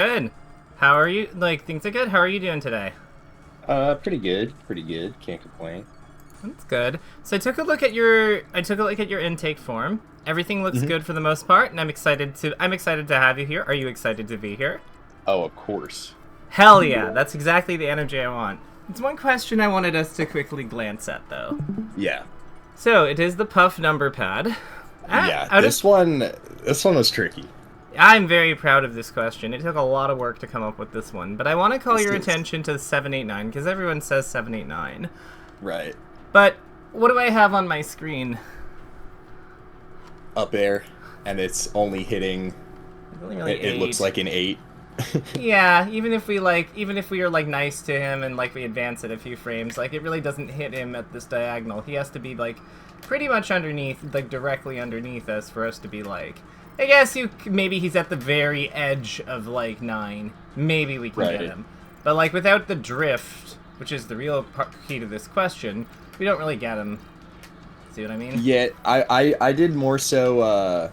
Good. How are you? Like, things are good. How are you doing today? Pretty good. Pretty good. Can't complain. That's good. So I took a look at your intake form. Everything looks Hmm. good for the most part, and I'm excited to have you here. Are you excited to be here? Oh, of course. Hell yeah, that's exactly the energy I want. It's one question I wanted us to quickly glance at though. Yeah. So, it is the puff number pad. Yeah. Out of This one was tricky. I'm very proud of this question. It took a lot of work to come up with this one, but I want to call This your is attention to 789 because everyone says 789. right But what do I have on my screen? up there, and it's only hitting. It's only really It looks eight. like an 8. Yeah, even if we are like nice to him and like we advance it a few frames, like it really doesn't hit him at this diagonal. He has to be like pretty much underneath, like directly underneath us for us to be like. I guess maybe he's at the very edge of like 9. Maybe we can get Right. him, but like without the drift, which is the real key to this question, we don't really get him. See what I mean? Yeah. I did more so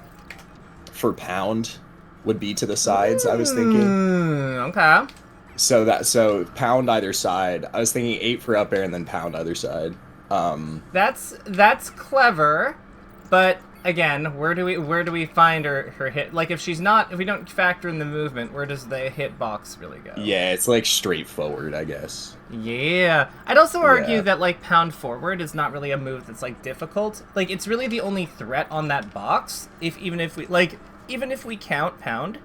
for pound would be to the sides. I was thinking. Okay. So pound either side. I was thinking 8 for up air and then pound either side. That's clever, but again, where do we find her hit? Like if we don't factor in the movement, where does the hit box really go? Yeah, it's like straightforward, I guess. Yeah. I'd also argue Yeah. that like pound forward is not really a move that's like difficult. Like it's really the only threat on that box. Even if we count pound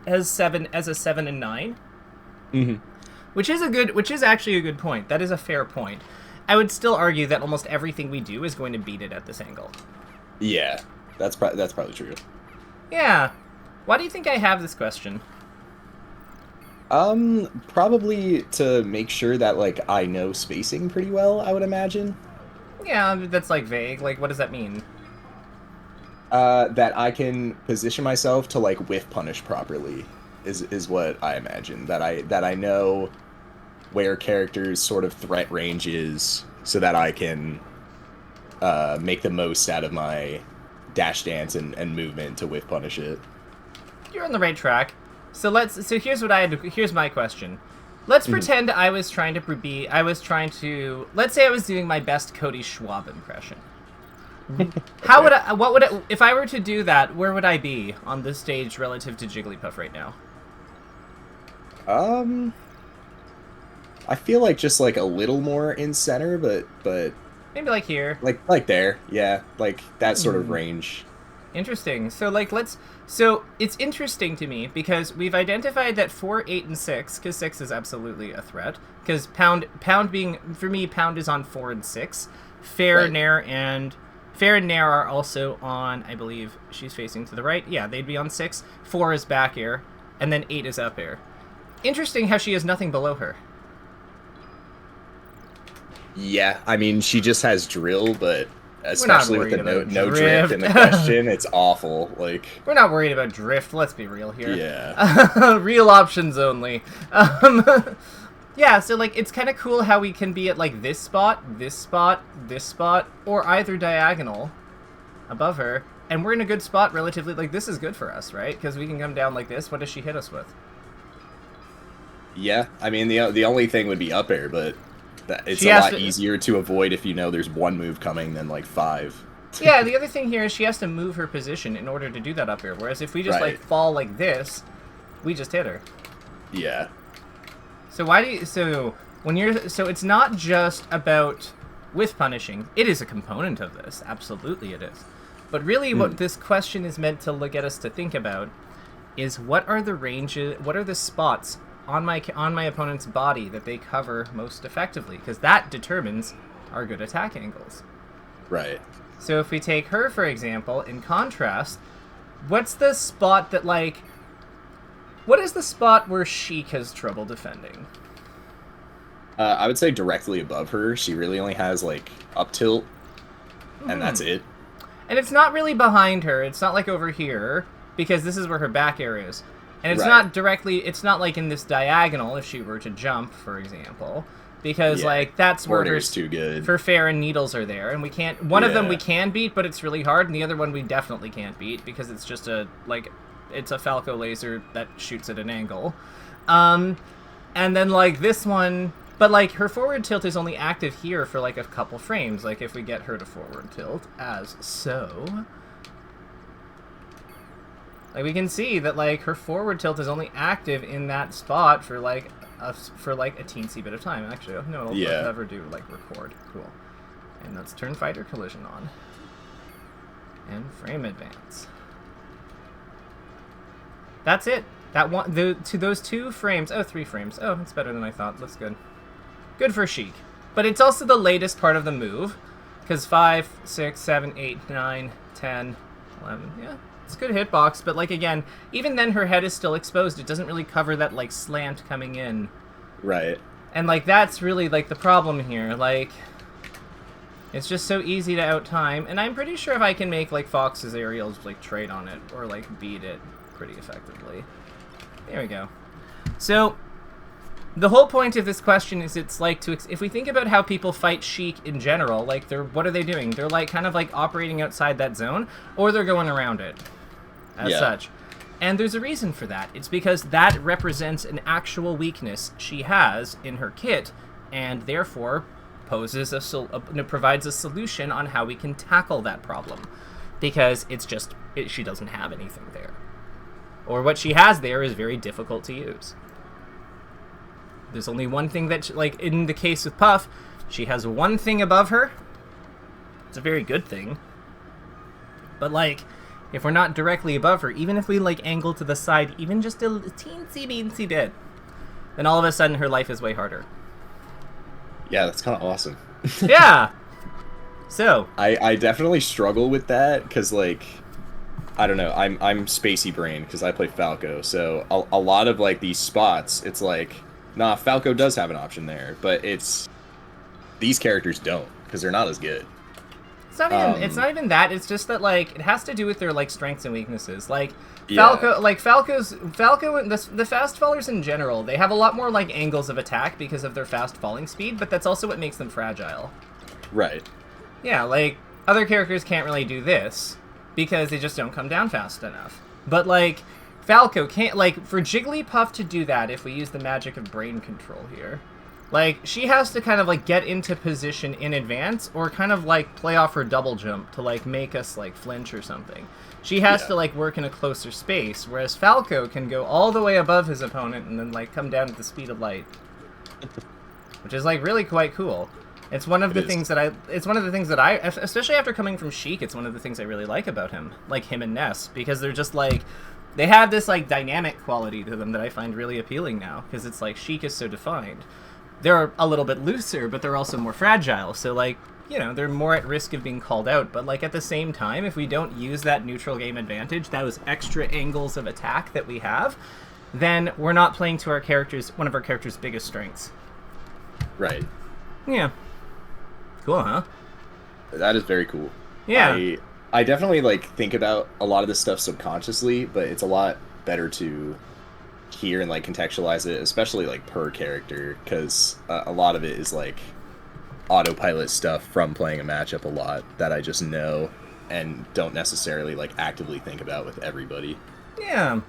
as a 7 and 9, Mm-hmm. which is actually a good point. That is a fair point. I would still argue that almost everything we do is going to beat it at this angle. Yeah, that's probably true. Yeah. Why do you think I have this question? Probably to make sure that like I know spacing pretty well, I would imagine. Yeah, that's like vague. Like, what does that mean? That I can position myself to like whiff punish properly is what I imagine. That I know where characters' sort of threat range is, so that I can make the most out of my dash dance and movement to whiff punish it. You're on the right track. So here's my question. Let's pretend let's say I was doing my best Cody Schwab impression. If I were to do that, where would I be on this stage relative to Jigglypuff right now? I feel like just like a little more in center, but Maybe like here. like there, yeah, like that sort of range. Interesting. So it's interesting to me because we've identified that 4, 8, and 6, because 6 is absolutely a threat. Because pound being, for me, pound is on 4 and 6. Fair and Nair are also on, I believe she's facing to the right. Yeah, they'd be on 6. 4 is back air, and then 8 is up air. Interesting how she has nothing below her. Yeah, I mean she just has drill, but especially with the worried no about drift in the question, it's awful. Like We're not worried about drift, let's be real here. yeah, Real options only. Yeah, so like it's kind of cool how we can be at like this spot, this spot, this spot, or either diagonal above her, and we're in a good spot relatively. Like this is good for us, right? Because we can come down like this. What does she hit us with? yeah. I mean the only thing would be up air, but it's She a has lot to- easier to avoid if you know there's one move coming than like 5. Yeah, the other thing here is she has to move her position in order to do that up here. Whereas if we just like Right. fall like this, we just hit her. Yeah, So so it's not just about with punishing. It is a component of this. Absolutely it is. But really what this question is meant to get us to think about is what are the spots on my opponent's body that they cover most effectively, because that determines our good attack angles. right. So if we take her for example, in contrast, what's the spot that what is the spot where Sheik has trouble defending? I would say directly above her. She really only has like up tilt, and that's it. And it's not really behind her. It's not like over here, because this is where her back air is. And it's Right. it's not like in this diagonal if she were to jump, for example. Because, Yeah, like, that's where Border's too good. for fair and needles are there. And we can't, one of them Yeah. we can beat, but it's really hard. And the other one we definitely can't beat because it's just a, like, it's a Falco laser that shoots at an angle. And then, like, this one... But, like, her forward tilt is only active here for, like, a couple frames. Like, if we get her to forward tilt, as so... Like, we can see that, like, her forward tilt is only active in that spot for, like, a teensy bit of time. Actually, no, it'll never do, like, record. Cool. And let's turn fighter collision on. And frame advance. That's it. That one, to those 2 frames. Oh, 3 frames. Oh, that's better than I thought. Looks good. Good for Sheik. But it's also the latest part of the move. Because 5, 6, 7, 8, 9, 10, 11. Yeah, it's a good hitbox. But, like, again, even then her head is still exposed. It doesn't really cover that, like, slant coming in. Right. And, like, that's really, like, the problem here. Like, it's just so easy to out-time. And I'm pretty sure if I can make, like, Fox's aerials, like, trade on it. Or, like, beat it pretty effectively. There we go. So... The whole point of this question is it's like if we think about how people fight Sheik in general, like what are they doing? They're like kind of like operating outside that zone, or they're going around it as such. And there's a reason for that. It's because that represents an actual weakness she has in her kit, and therefore poses provides a solution on how we can tackle that problem. Because she doesn't have anything there. Or what she has there is very difficult to use. There's only one thing that, like, in the case with Puff, she has one thing above her. It's a very good thing. But, like, if we're not directly above her, even if we, like, angle to the side, even just a teensy-beensy bit, then all of a sudden her life is way harder. Yeah, that's kind of awesome. Yeah! So. I definitely struggle with that, because, like, I don't know, I'm spacey brain, because I play Falco, so a lot of, like, these spots, it's like... Nah, Falco does have an option there, but these characters don't, because they're not as good. It's not even that. It's just that, like, it has to do with their, like, strengths and weaknesses. Like Falco, the fast fallers in general, they have a lot more, like, angles of attack because of their fast falling speed, but that's also what makes them fragile. Right. Yeah, like, other characters can't really do this because they just don't come down fast enough. But, like, Falco can't, like, for Jigglypuff to do that, if we use the magic of brain control here, like, she has to kind of, like, get into position in advance, or kind of, like, play off her double jump to, like, make us, like, flinch or something. She has to, like, work in a closer space, whereas Falco can go all the way above his opponent and then, like, come down at the speed of light. Which is, like, really quite cool. It's one of the things that I, especially after coming from Sheik, it's one of the things I really like about him. Like, him and Ness, because they're just, like... They have this, like, dynamic quality to them that I find really appealing now, because it's, like, Sheik is so defined. They're a little bit looser, but they're also more fragile, so, like, you know, they're more at risk of being called out, but, like, at the same time, if we don't use that neutral game advantage, those extra angles of attack that we have, then we're not playing to one of our character's biggest strengths. Right. Yeah. Cool, huh? That is very cool. Yeah. I definitely, like, think about a lot of this stuff subconsciously, but it's a lot better to hear and, like, contextualize it, especially, like, per character, because a lot of it is, like, autopilot stuff from playing a matchup a lot that I just know and don't necessarily, like, actively think about with everybody. Yeah.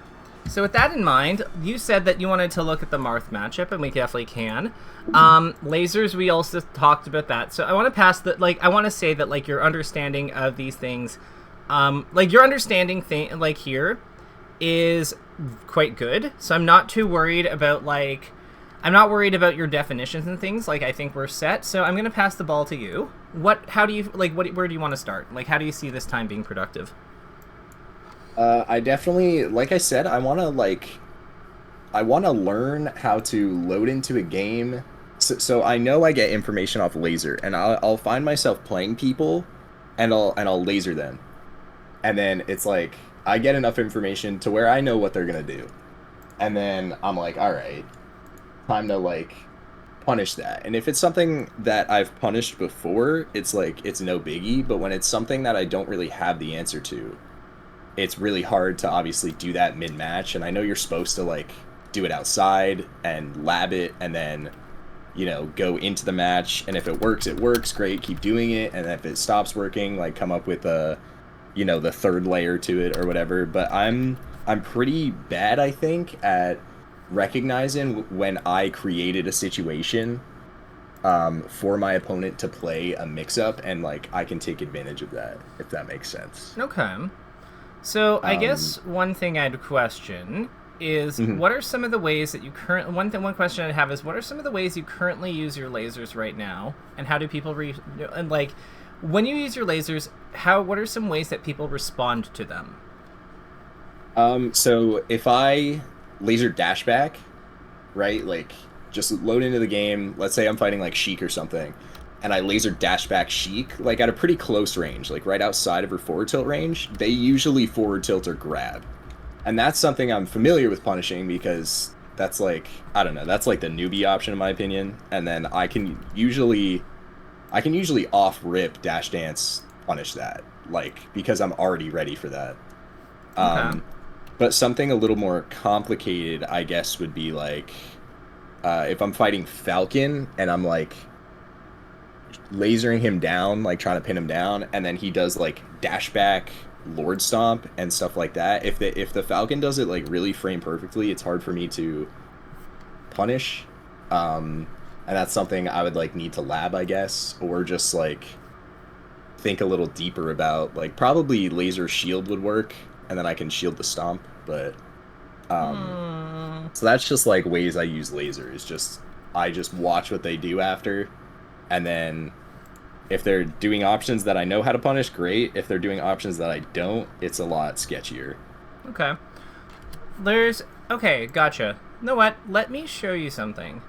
So with that in mind, you said that you wanted to look at the Marth matchup, and we definitely can. Lasers, we also talked about that. So I want to pass the, like, I want to say that, like, your understanding of these things, like, your understanding like, here is quite good. So I'm not too worried about, like, I'm not worried about your definitions and things. Like, I think we're set. So I'm going to pass the ball to you. How do you, like, where do you want to start? Like, how do you see this time being productive? I definitely, like I said, I want to learn how to load into a game. So I know I get information off laser, and I'll find myself playing people, and I'll laser them, and then it's like I get enough information to where I know what they're gonna do, and then I'm like, all right, time to, like, punish that. And if it's something that I've punished before, it's like it's no biggie. But when it's something that I don't really have the answer to, it's really hard to obviously do that mid-match, and I know you're supposed to, like, do it outside and lab it, and then, you know, go into the match, and if it works, great, keep doing it, and if it stops working, like, come up with a, you know, the third layer to it or whatever. But I'm I'm pretty bad, I think, at recognizing when I created a situation for my opponent to play a mix-up, and like I can take advantage of that, if that makes sense. Okay. So I Um, guess one thing I'd question is mhm. what are some of the ways that you one question I'd have is what are some of the ways you currently use your lasers right now, and how do people and like when you use your lasers, what are some ways that people respond to them? So if I laser dash back, right, like just load into the game, let's say I'm fighting like Sheik or something, and I laser dash back Sheik, like at a pretty close range, like right outside of her forward tilt range, they usually forward tilt or grab. And that's something I'm familiar with punishing because that's like, I don't know, that's like the newbie option in my opinion. And then I can usually off rip dash dance punish that, like because I'm already ready for that. Okay. Um, but something a little more complicated, I guess, would be like if I'm fighting Falcon and I'm like lasering him down, like trying to pin him down, and then he does like dash back Lord Stomp and stuff like that. If the Falcon does it like really frame perfectly, it's hard for me to punish. And that's something I would like need to lab, I guess, or just like think a little deeper about. Like probably laser shield would work, and then I can shield the stomp. But Hmm. so that's just like ways I use lasers. Just I just watch what they do after, and then if they're doing options that I know how to punish, great. If they're doing options that I don't, it's a lot sketchier. Okay. Okay, gotcha. You know what? Let me show you something.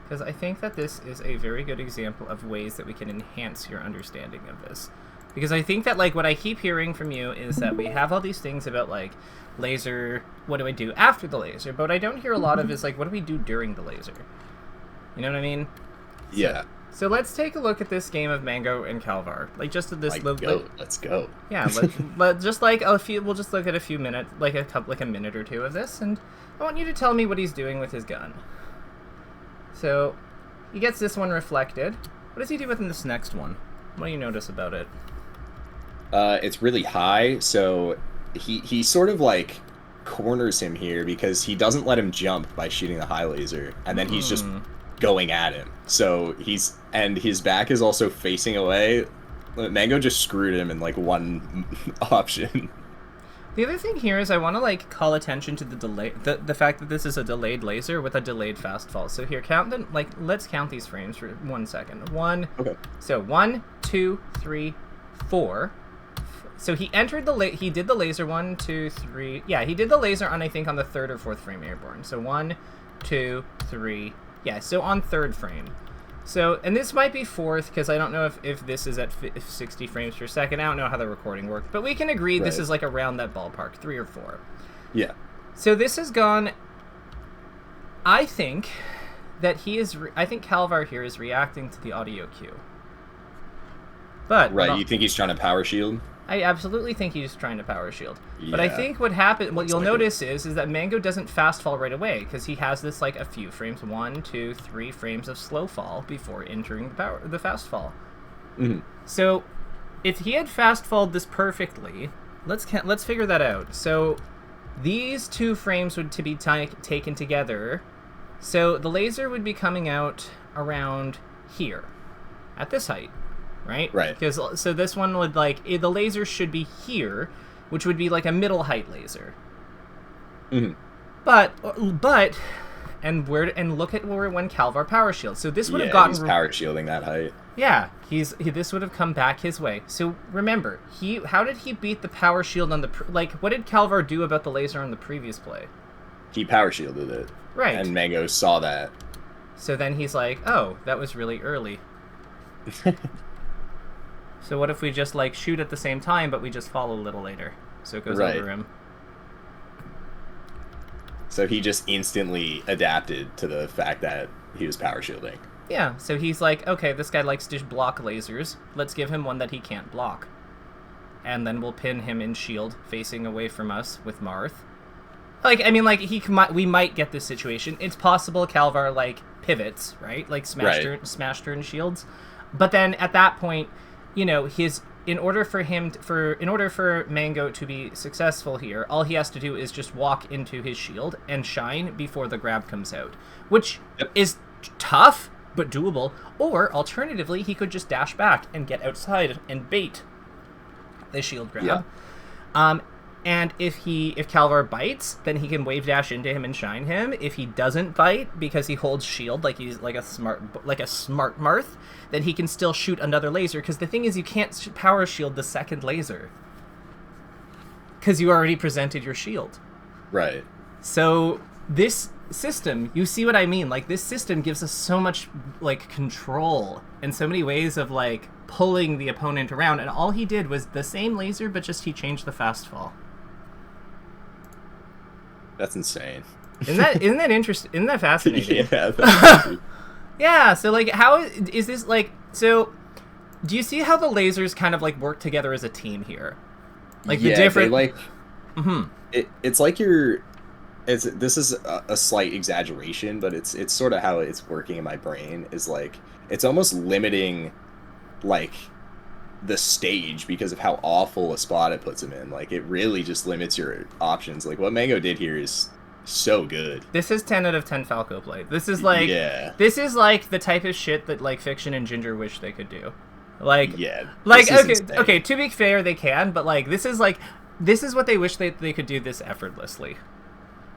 Because I think that this is a very good example of ways that we can enhance your understanding of this. Because I think that, like, what I keep hearing from you is that we have all these things about, like, laser, what do I do after the laser? But what I don't hear a lot of is, like, what do we do during the laser? You know what I mean? Yeah. So let's take a look at this game of Mango and Calvar. Like, just at this... Like, go. Let's go. Yeah, just like we'll just look at a few minutes, like a minute or two of this, and I want you to tell me what he's doing with his gun. So, he gets this one reflected. What does he do with this next one? What do you notice about it? It's really high, so he sort of like corners him here because he doesn't let him jump by shooting the high laser, and then he's just going at him. So his back is also facing away. Mango just screwed him in like one option. The other thing here is I want to like call attention to the delay, the fact that this is a delayed laser with a delayed fast fall. So here, let's count these frames for 1 second. Okay. So 1, 2, 3, 4. So he did the laser 1, 2, 3. Yeah, he did the laser on I think on the third or fourth frame airborne. So 1, 2, 3. Yeah, so on third frame. So, and this might be fourth, because I don't know if this is at 60 frames per second. I don't know how the recording worked. But we can agree this is like around that ballpark, 3 or 4. Yeah. So this has gone... I think that I think Calvar here is reacting to the audio cue. But... Right, you think he's trying to power shield? I absolutely think he's trying to power shield. Yeah. But I think what you'll like notice is that Mango doesn't fast fall right away, because he has this like a few frames, 1, 2, 3 frames of slow fall before entering the fast fall. Mm-hmm. So if he had fast falled this perfectly, let's figure that out. So these 2 frames would to be taken together. So the laser would be coming out around here, at this height. Right? Right. So this one would the laser should be here, which would be like a middle height laser. Mm-hmm. But look at when Calvar power shields. So this would have gotten he's power shielding that height. Yeah, this would have come back his way. So remember, how did he beat the power shield on the what did Calvar do about the laser on the previous play? He power shielded it. Right. And Mango saw that. So then he's like, "Oh, that was really early." So what if we just shoot at the same time, but we just fall a little later, so it goes over him? So he just instantly adapted to the fact that he was power shielding. Yeah. So he's like, okay, this guy likes to block lasers. Let's give him one that he can't block, and then we'll pin him in shield, facing away from us with Marth. We might get this situation. It's possible Calvar pivots, right? Smashed her in shields, but then at that point, his in order for Mango to be successful here, all he has to do is just walk into his shield and shine before the grab comes out, which is tough but doable. Or alternatively, he could just dash back and get outside and bait the shield grab. And if Calvar bites, then he can wave dash into him and shine him. If he doesn't bite because he holds shield like he's like a smart Marth, then he can still shoot another laser. Because the thing is, you can't power shield the second laser because you already presented your shield. Right. So this system, you see what I mean? Like, this system gives us so much like control and so many ways of like pulling the opponent around. And all he did was the same laser, but just he changed the fast fall. That's insane. Isn't that interesting? Isn't that fascinating? Yeah. Yeah. So like, how is this like? So, do you see how the lasers kind of like work together as a team here? Like the different like. It's like this is a slight exaggeration, but it's sort of how it's working in my brain. Is like it's almost limiting, like, the stage because of how awful a spot it puts him in. Like, it really just limits your options. Like, what Mango did here is so good. This is 10 out of 10 Falco play. This is like this is like the type of shit that like Fiction and Ginger wish they could do. Like okay, to be fair, they can, but like this is what they wish they could do this effortlessly.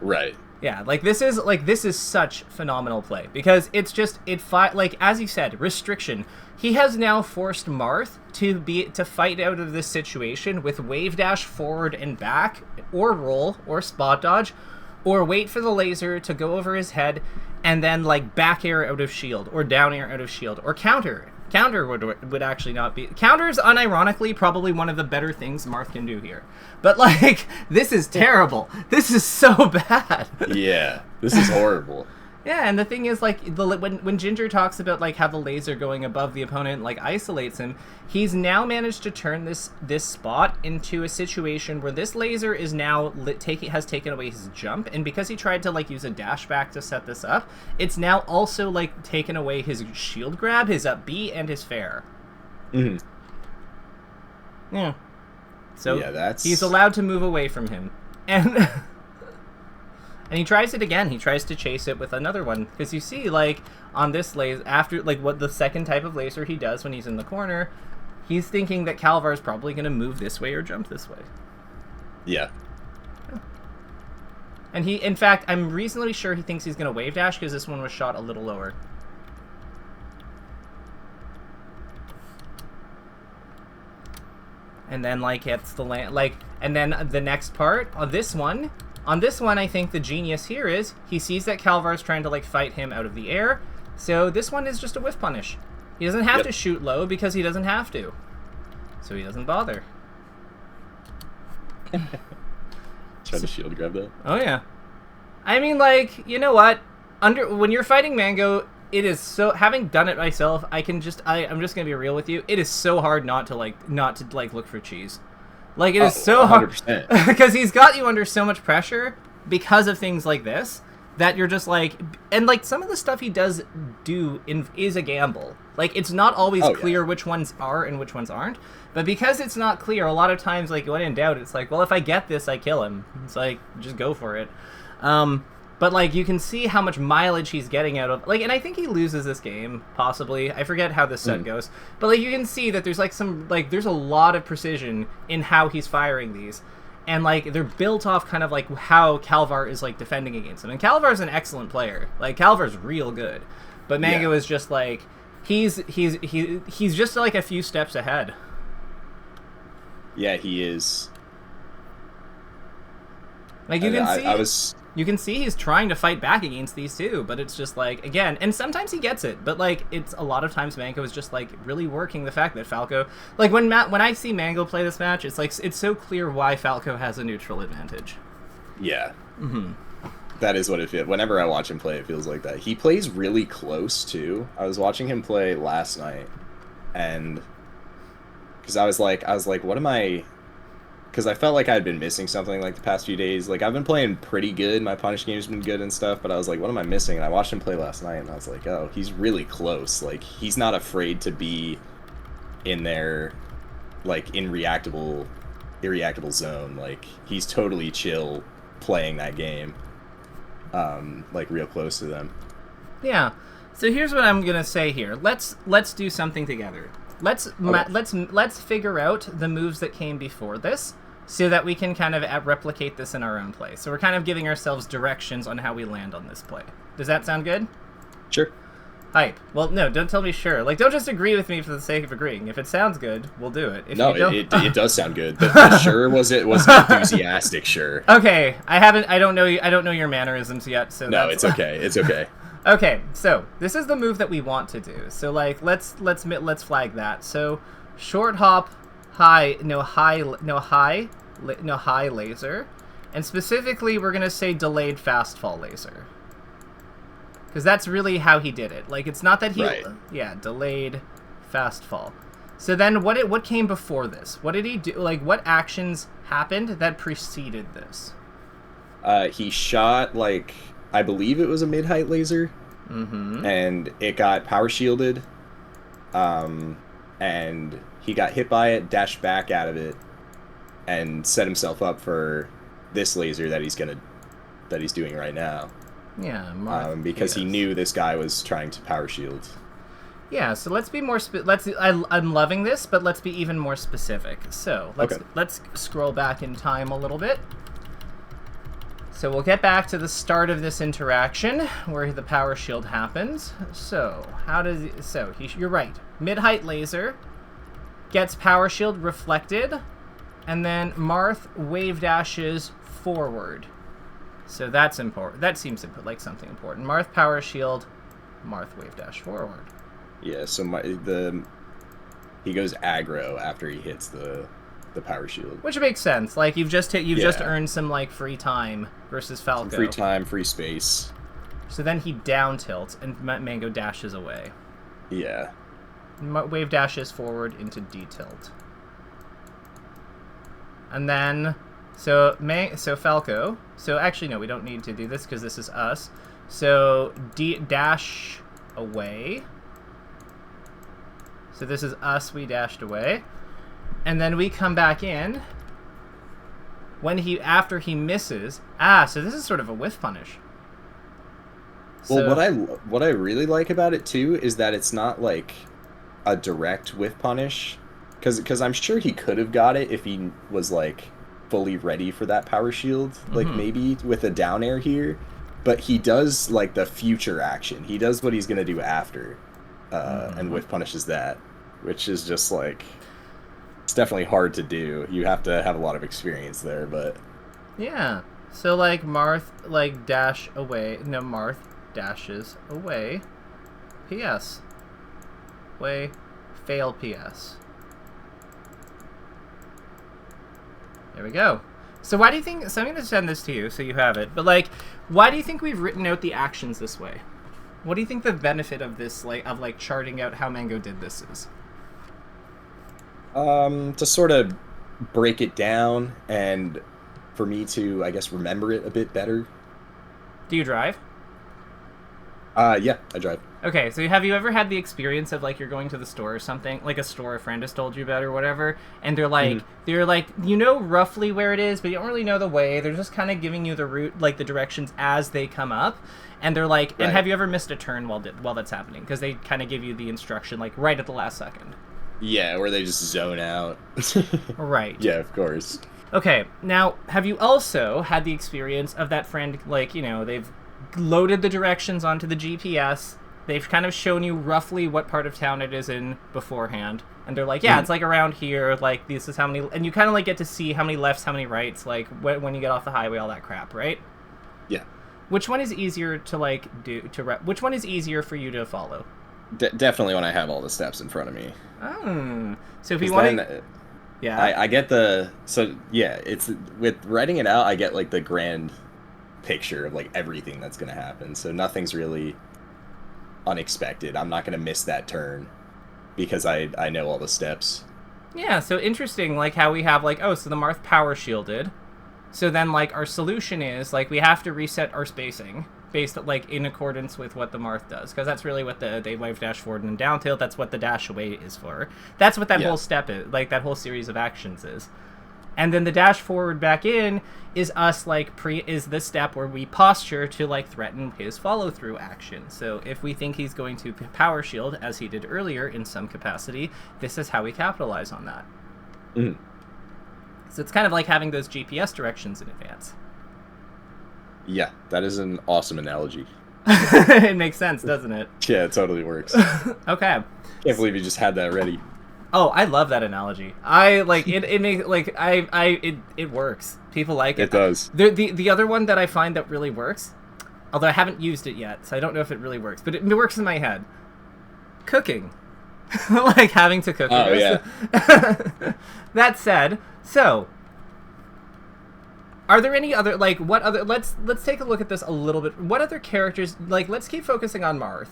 Right. Yeah, like this is such phenomenal play because it's just like as you said, restriction. He has now forced Marth to fight out of this situation with wave dash forward and back, or roll, or spot dodge, or wait for the laser to go over his head, and then like back air out of shield, or down air out of shield, or counter. Counter would actually not be... Counter's unironically probably one of the better things Marth can do here. But, like, this is terrible. This is so bad. Yeah, this is horrible. Yeah, and the thing is, like, when Ginger talks about, like, how the laser going above the opponent, like, isolates him, he's now managed to turn this spot into a situation where this laser is now has taken away his jump, and because he tried to, like, use a dash back to set this up, it's now also, like, taken away his shield grab, his up B, and his fair. Mm-hmm. Yeah. So yeah, he's allowed to move away from him. And... And he tries it again. He tries to chase it with another one. Because you see, like, on this laser, after, like, what the second type of laser he does when he's in the corner, he's thinking that Calvar is probably going to move this way or jump this way. Yeah. And he, in fact, I'm reasonably sure he thinks he's going to wave dash because this one was shot a little lower. And then, like, hits the land, like, and then the next part, on this one, I think the genius here is he sees that Calvar is trying to, like, fight him out of the air. So this one is just a whiff punish. He doesn't have to shoot low because he doesn't have to. So he doesn't bother. Trying to shield grab that? Oh, yeah. I mean, like, you know what? When you're fighting Mango, it is so... Having done it myself, I'm just going to be real with you. It is so hard not to look for cheese. Like, it is so 100%. hard because he's got you under so much pressure because of things like this that you're just like, and like some of the stuff he does is a gamble. Like, it's not always clear which ones are and which ones aren't, but because it's not clear, a lot of times, like, when in doubt, it's like, well, if I get this, I kill him. It's like, just go for it. But, like, you can see how much mileage he's getting out of... Like, and I think he loses this game, possibly. I forget how this set goes. But, like, you can see that there's, like, there's a lot of precision in how he's firing these. And, like, they're built off kind of, like, how Calvar is, like, defending against him. And Calvar's an excellent player. Like, Calvar's real good. But Mango is just, like... He's just, like, a few steps ahead. Yeah, he is. Like, you can see... You can see he's trying to fight back against these too, but it's just like, again, and sometimes he gets it, but like, it's a lot of times Mango is just like really working the fact that Falco, like when I see Mango play this match, it's like, it's so clear why Falco has a neutral advantage. Yeah. Mm-hmm. That is what it feels. Whenever I watch him play, it feels like that. He plays really close too. I was watching him play last night, and because I was like, what am I? Because I felt like I'd been missing something like the past few days. Like, I've been playing pretty good. My punish game's been good and stuff, but I was like, what am I missing? And I watched him play last night, and I was like, oh, he's really close. Like, he's not afraid to be in there like in irreactable zone. Like he's totally chill playing that game, like real close to them. Yeah. So here's what I'm gonna say here. Let's do something together. Let's figure out the moves that came before this, so that we can kind of replicate this in our own play. So we're kind of giving ourselves directions on how we land on this play. Does that sound good? Sure. Hype. Well, no, don't tell me sure. Like, don't just agree with me for the sake of agreeing. If it sounds good, we'll do it. If no, you don't... it does sound good. The sure was an enthusiastic sure. Okay, I don't know your mannerisms yet, so no, it's okay. It's okay. Okay, so this is the move that we want to do. So like, let's flag that. So short hop, high laser, and specifically we're gonna say delayed fast fall laser. Because that's really how he did it. Like, it's not that he... Right. Yeah, delayed fast fall. So then what came before this? What did he do? Like, what actions happened that preceded this? He shot, like, I believe it was a mid-height laser. Mm-hmm. And it got power shielded. And he got hit by it, dashed back out of it, and set himself up for this laser that he's doing right now. Yeah, because he knew this guy was trying to power shield. Yeah, so let's be more I'm loving this, but let's be even more specific. So let's scroll back in time a little bit. So we'll get back to the start of this interaction where the power shield happens. So you're right. Mid-height laser gets power shield reflected, and then Marth wave dashes forward. So that's important. That seems to put like something important. Marth power shield, Marth wave dash forward. Yeah, so he goes aggro after he hits the power shield. Which makes sense. Like you've just earned some like free time versus Falco. Some free time, free space. So then he down tilts and Mango dashes away. Yeah. Wave dashes forward into D tilt. And then so Falco. So actually no, we don't need to do this because this is us. So dash away. So this is us, we dashed away. And then we come back in after he misses. So this is sort of a whiff punish. Well, what I really like about it too is that it's not like a direct whiff punish, because I'm sure he could have got it if he was like fully ready for that power shield, like maybe with a down air here, but he does like the future action. He does what he's gonna do after, and whiff punishes that, which is just like, it's definitely hard to do. You have to have a lot of experience there, but yeah. So like Marth like dash away. No, Marth dashes away. PS. Way fail PS. There we go. So why do you think, so I'm going to send this to you so you have it, but like, why do you think we've written out the actions this way? What do you think the benefit of this, like, of like charting out how Mango did this is? To sort of break it down and for me to, I guess, remember it a bit better. Do you drive? Yeah, I drive. Okay, so have you ever had the experience of like you're going to the store or something, like a store a friend has told you about or whatever, and they're like you know roughly where it is, but you don't really know the way. They're just kind of giving you the route, like the directions as they come up, and they're like, and have you ever missed a turn while that's happening? Because they kind of give you the instruction like right at the last second. Yeah, where they just zone out. Right. Yeah, of course. Okay, now have you also had the experience of that friend, like, you know, they've loaded the directions onto the GPS. They've kind of shown you roughly what part of town it is in beforehand. And they're like, yeah, it's like around here, like this is how many, and you kind of like get to see how many lefts, how many rights, like when you get off the highway, all that crap, right? Yeah. Which one is easier to like which one is easier for you to follow? Definitely when I have all the steps in front of me. Oh. So if you want to... Yeah. I get it's with writing it out, I get like the grand picture of like everything that's going to happen. So nothing's really unexpected. I'm not going to miss that turn because I know all the steps. Yeah, so interesting, like how we have like, oh, so the Marth power shielded. So then like our solution is like we have to reset our spacing. based like in accordance with what the Marth does, because that's really what the wave dash forward and down tilt. That's what the dash away is for. That's what that whole step is, like that whole series of actions is. And then the dash forward back in is us like is the step where we posture to like threaten his follow through action. So if we think he's going to power shield as he did earlier in some capacity, this is how we capitalize on that. Mm. So it's kind of like having those GPS directions in advance. Yeah, that is an awesome analogy. It makes sense, doesn't it? Yeah, it totally works. Okay. Can't believe you just had that ready. Oh, I love that analogy. I like it. It makes like it works. People like it. It does. The other one that I find that really works, although I haven't used it yet, so I don't know if it really works, but it works in my head. Cooking, like having to cook. Oh yeah. That said, so are there any other like what other? Let's take a look at this a little bit. What other characters? Like, let's keep focusing on Marth.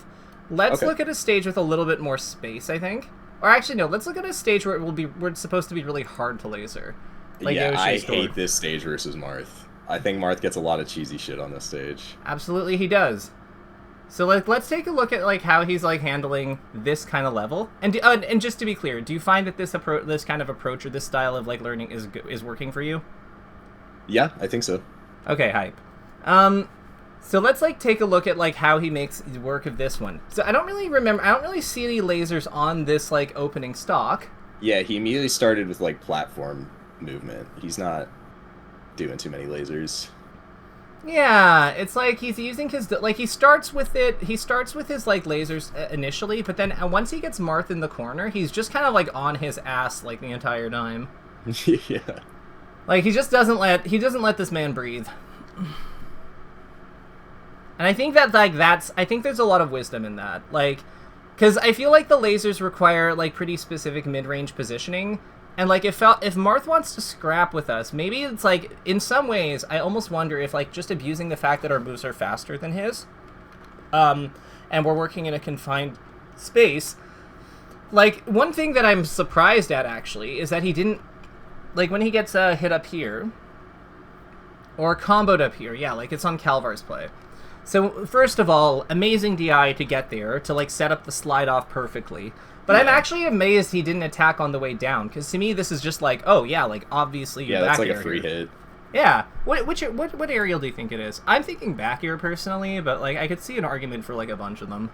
Let's look at a stage with a little bit more space, I think. Or actually, no. Let's look at a stage where it's supposed to be really hard to laser. Like yeah, I Yoshi's hate this stage versus Marth. I think Marth gets a lot of cheesy shit on this stage. Absolutely, he does. So like, let's take a look at like how he's like handling this kind of level. And just to be clear, do you find that this kind of approach or this style of like learning is working for you? Yeah, I think so. Okay, hype. So let's like take a look at like how he makes work of this one. So I don't really see any lasers on this like opening stock. Yeah, he immediately started with like platform movement. He's not doing too many lasers. Yeah, it's like he's using his like he starts with his like lasers initially, but then once he gets Marth in the corner, he's just kind of like on his ass like the entire time. Yeah. Like he doesn't let this man breathe. And I think that like I think there's a lot of wisdom in that. Like, cuz I feel like the lasers require like pretty specific mid-range positioning. And like if Marth wants to scrap with us, maybe it's like in some ways I almost wonder if like just abusing the fact that our moves are faster than his, and we're working in a confined space. Like one thing that I'm surprised at actually is that he didn't like when he gets hit up here or comboed up here. Yeah, like it's on Calvar's play. So first of all, amazing DI to get there to like set up the slide off perfectly. But yeah. I'm actually amazed he didn't attack on the way down, because to me this is just like, oh yeah, like obviously yeah, that's like a free hit. Yeah. What aerial do you think it is? I'm thinking back air personally, but like I could see an argument for like a bunch of them.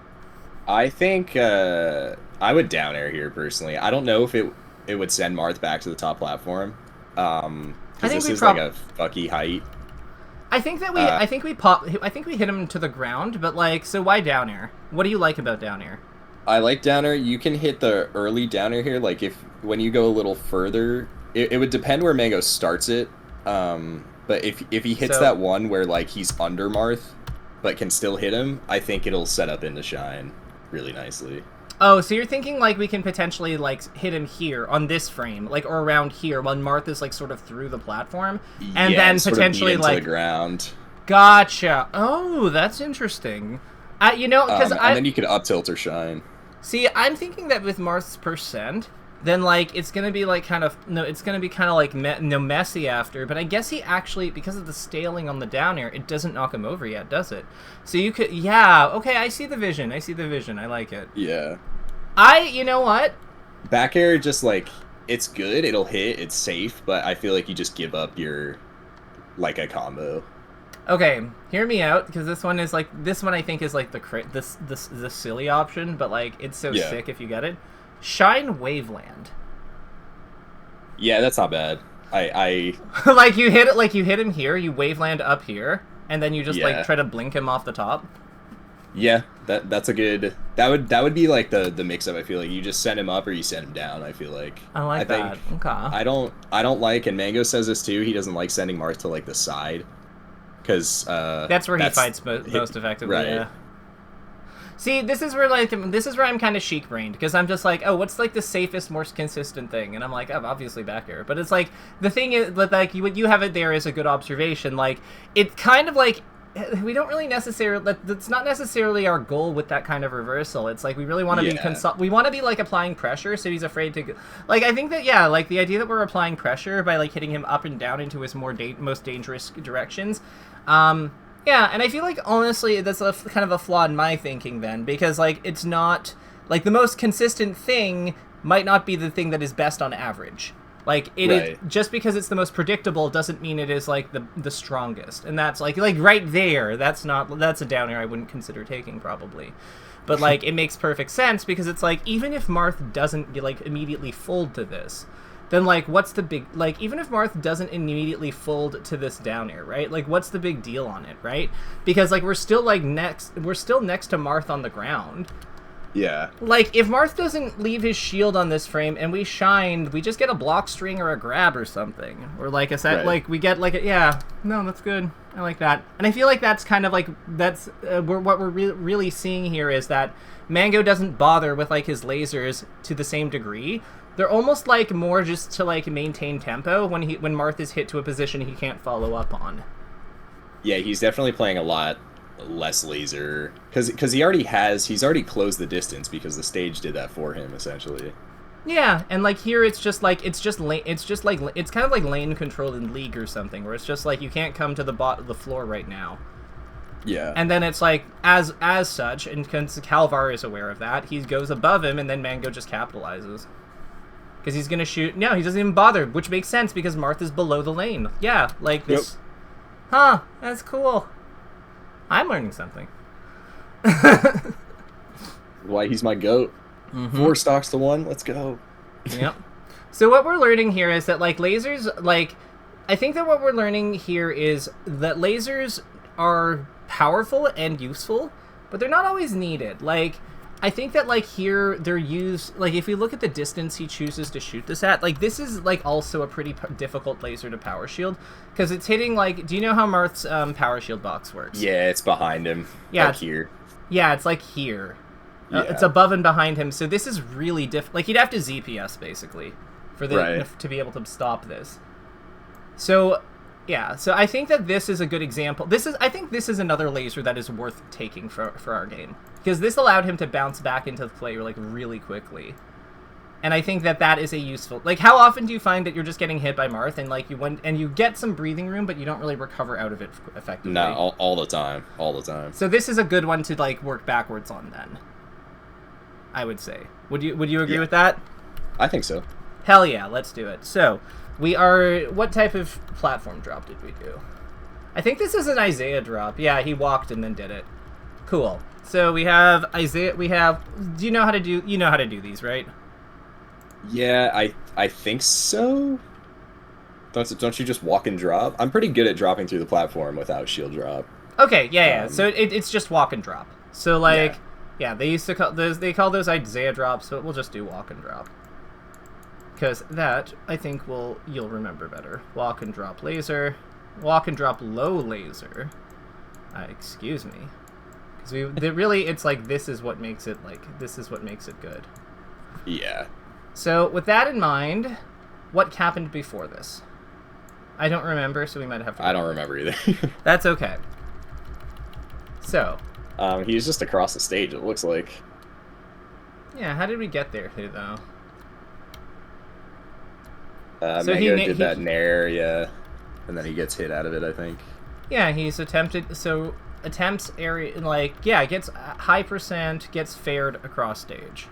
I think I would down air here personally. I don't know if it would send Marth back to the top platform. Because this is like a fucky height. I think that I think we hit him to the ground, but like, so why down air? What do you like about down air? I like down air. You can hit the early down air here. Like when you go a little further, it would depend where Mango starts it. But if he hits that one where like he's under Marth, but can still hit him, I think it'll set up into shine really nicely. Oh, so you're thinking like we can potentially like hit him here on this frame, like or around here when Marth is like sort of through the platform, and then potentially like the ground. Gotcha. Oh, that's interesting. You know, because and then you could up tilt or shine. See, I'm thinking that with Marth's percent, then like it's gonna be like kind of like messy after. But I guess he actually, because of the scaling on the down air, it doesn't knock him over yet, does it? So you could, yeah, okay, I see the vision. I like it. Yeah. You know what? Back air, just like it's good. It'll hit. It's safe, but I feel like you just give up your like a combo. Okay, hear me out, because this one I think is like the silly option, but like it's so sick if you get it. Shine Waveland. Yeah, that's not bad. I like you hit him here, you Waveland up here, and then you just like try to blink him off the top. Yeah, that's a good. That would be like the mix up. I feel like you just send him up or you send him down. I feel like. I that. Okay. I don't like, and Mango says this too. He doesn't like sending Marth to like the side, because that's where he fights most effectively. Right. Yeah. See, this is where I'm kind of chic brained, because I'm just like, oh, what's like the safest, most consistent thing? And I'm like, oh, obviously back air. But it's like the thing is, like you have it there is a good observation. Like it's kind of like we don't really necessarily. That's not necessarily our goal with that kind of reversal. It's like we really want to be we want to be like applying pressure, so he's afraid to. Like I think that like the idea that we're applying pressure by like hitting him up and down into his most dangerous directions. Yeah, and I feel like, honestly, that's kind of a flaw in my thinking then, because, like, it's not, like, the most consistent thing might not be the thing that is best on average. Like, it is, Right. just because it's the most predictable doesn't mean it is, like, the strongest. And that's, like, right there, that's a downer I wouldn't consider taking, probably. But, like, it makes perfect sense, because it's, like, even if Marth doesn't, like, immediately fold to this, then, like, what's the big... Like, even if Marth doesn't immediately fold to this down air, right? Like, what's the big deal on it, right? Because, like, we're still next to Marth on the ground. Yeah. Like, if Marth doesn't leave his shield on this frame and we shined, we just get a block string or a grab or something. Or, like, Right. like, we get, like, yeah, no, that's good. I like that. And I feel like that's kind of, like, that's... what we're really seeing here is that Mango doesn't bother with, like, his lasers to the same degree. They're almost, like, more just to, like, maintain tempo when Marth is hit to a position he can't follow up on. Yeah, he's definitely playing a lot less laser because he's already closed the distance because the stage did that for him essentially. Yeah, and like here it's kind of like lane control in League or something, where it's just like you can't come to the floor right now. Yeah. And then it's like as such, and Calvar is aware of that, he goes above him, and then Mango just capitalizes. Because he's gonna shoot. No, he doesn't even bother, which makes sense because Marth is below the lane. Yeah, like this. Yep. Huh, that's cool. I'm learning something. Why he's my goat. 4 stocks to 1. Let's go. Yep. So what we're learning here is that, like, lasers, like, I think that what we're learning here is that lasers are powerful and useful, but they're not always needed. Like, I think that, like, here they're used, like, if we look at the distance he chooses to shoot this at, like, this is, like, also a pretty difficult laser to power shield, because it's hitting, like, do you know how Marth's power shield box works? Yeah, it's behind him. Yeah, Like here. Yeah, it's, like, here. Yeah. It's above and behind him, so this is really like, he'd have to ZPS, basically, for to be able to stop this. So, yeah, so I think that this is a good example. I think this is another laser that is worth taking for our game, because this allowed him to bounce back into the play, like, really quickly. And I think that is a useful... Like, how often do you find that you're just getting hit by Marth, and, like, you get some breathing room, but you don't really recover out of it effectively? No, all the time. All the time. So this is a good one to, like, work backwards on, then, I would say. Would you agree with that? I think so. Hell yeah, let's do it. So, we are... What type of platform drop did we do? I think this is an Isaiah drop. Yeah, he walked and then did it. Cool. So we have Isaiah... Do you know how to do... You know how to do these, right? Yeah, I think so. Don't you just walk and drop? I'm pretty good at dropping through the platform without shield drop. Okay, yeah. So it's just walk and drop. So, like... Yeah, they used to call those Isaiah drops, but we'll just do walk and drop. Because that, I think, you'll remember better. Walk and drop laser. Walk and drop low laser. Excuse me. Because it's like, this is what makes it good. Yeah. So, with that in mind, what happened before this? I don't remember, so we might have to... I don't remember either. That's okay. So... He's just across the stage, it looks like. Yeah, how did we get there, though? So Mango did that nair, yeah. And then he gets hit out of it, I think. Yeah, he's attempted... So, attempts area... Like, yeah, gets high percent, gets fared across stage.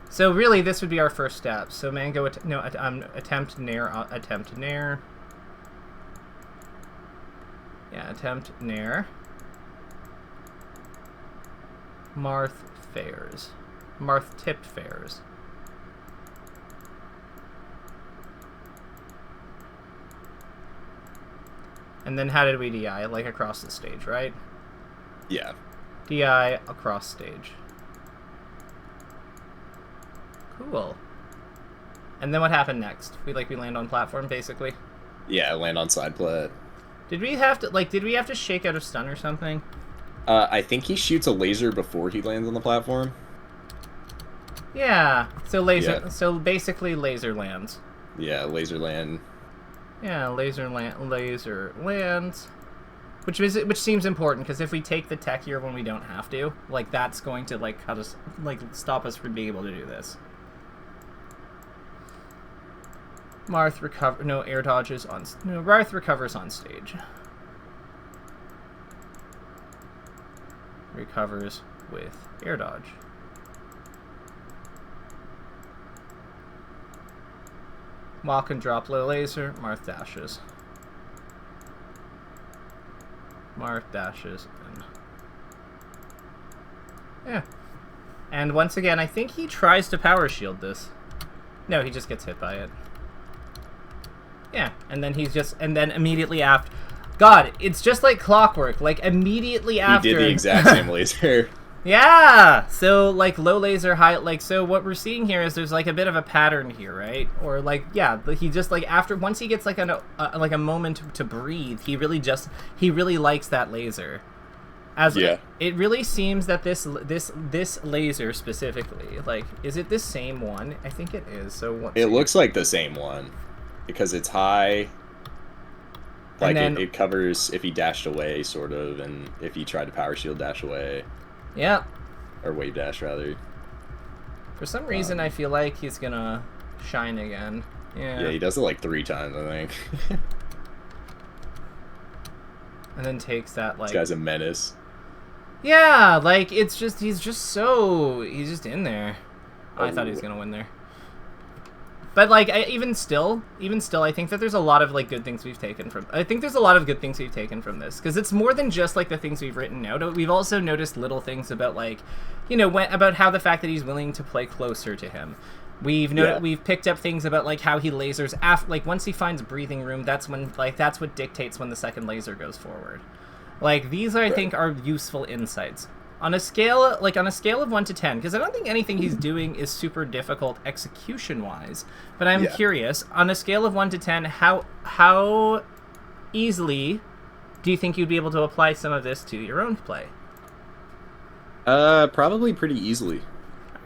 So, really, this would be our first step. So, Mango... attempt nair, attempt nair. Yeah, attempt nair. Marth fares. Marth tipped fares. And then how did we DI? Like across the stage, right? Yeah. DI across stage. Cool. And then what happened next? We land on platform, basically? Yeah, land on side plat. Did we have to shake out a stun or something? I think he shoots a laser before he lands on the platform. Yeah. So So basically, laser lands. Yeah, laser land. Yeah, laser lands. Which seems important, because if we take the tech here when we don't have to, like, that's going to, like, cut us, like, stop us from being able to do this. Marth recovers on stage. recovers with air dodge. Walk and drop low laser. Marth dashes. Marth dashes. And yeah. And once again, I think he tries to power shield this. No, he just gets hit by it. Yeah, and then he's just, and then immediately after, God, it's just like clockwork. Like immediately after, he did the exact same laser. Yeah. So like low laser, high. Like so, what we're seeing here is there's like a bit of a pattern here, right? Or like yeah, he just like after once he gets like a moment to breathe, he really likes that laser. As yeah. It really seems that this laser specifically, like, is it the same one? I think it is. So what? It looks like the same one because it's high. Like then, it covers if he dashed away, sort of, and if he tried to power shield dash away. Yeah. Or wave dash rather. For some reason, I feel like he's gonna shine again. Yeah. Yeah, he does it like 3 times, I think. And then takes that like. This guy's a menace. Yeah, like it's just he's just in there. Oh, I thought he was gonna win there. But like even still, I think that there's a lot of like good things we've taken from. I think there's a lot of good things we've taken from this because it's more than just like the things we've written out. We've also noticed little things about like, you know, about how the fact that he's willing to play closer to him. We've picked up things about like how he lasers after, like once he finds breathing room, that's what dictates when the second laser goes forward. Like these I think are useful insights. On a scale of 1 to 10, because I don't think anything he's doing is super difficult execution-wise, but I'm curious, on a scale of 1 to 10, how easily do you think you'd be able to apply some of this to your own play? Probably pretty easily.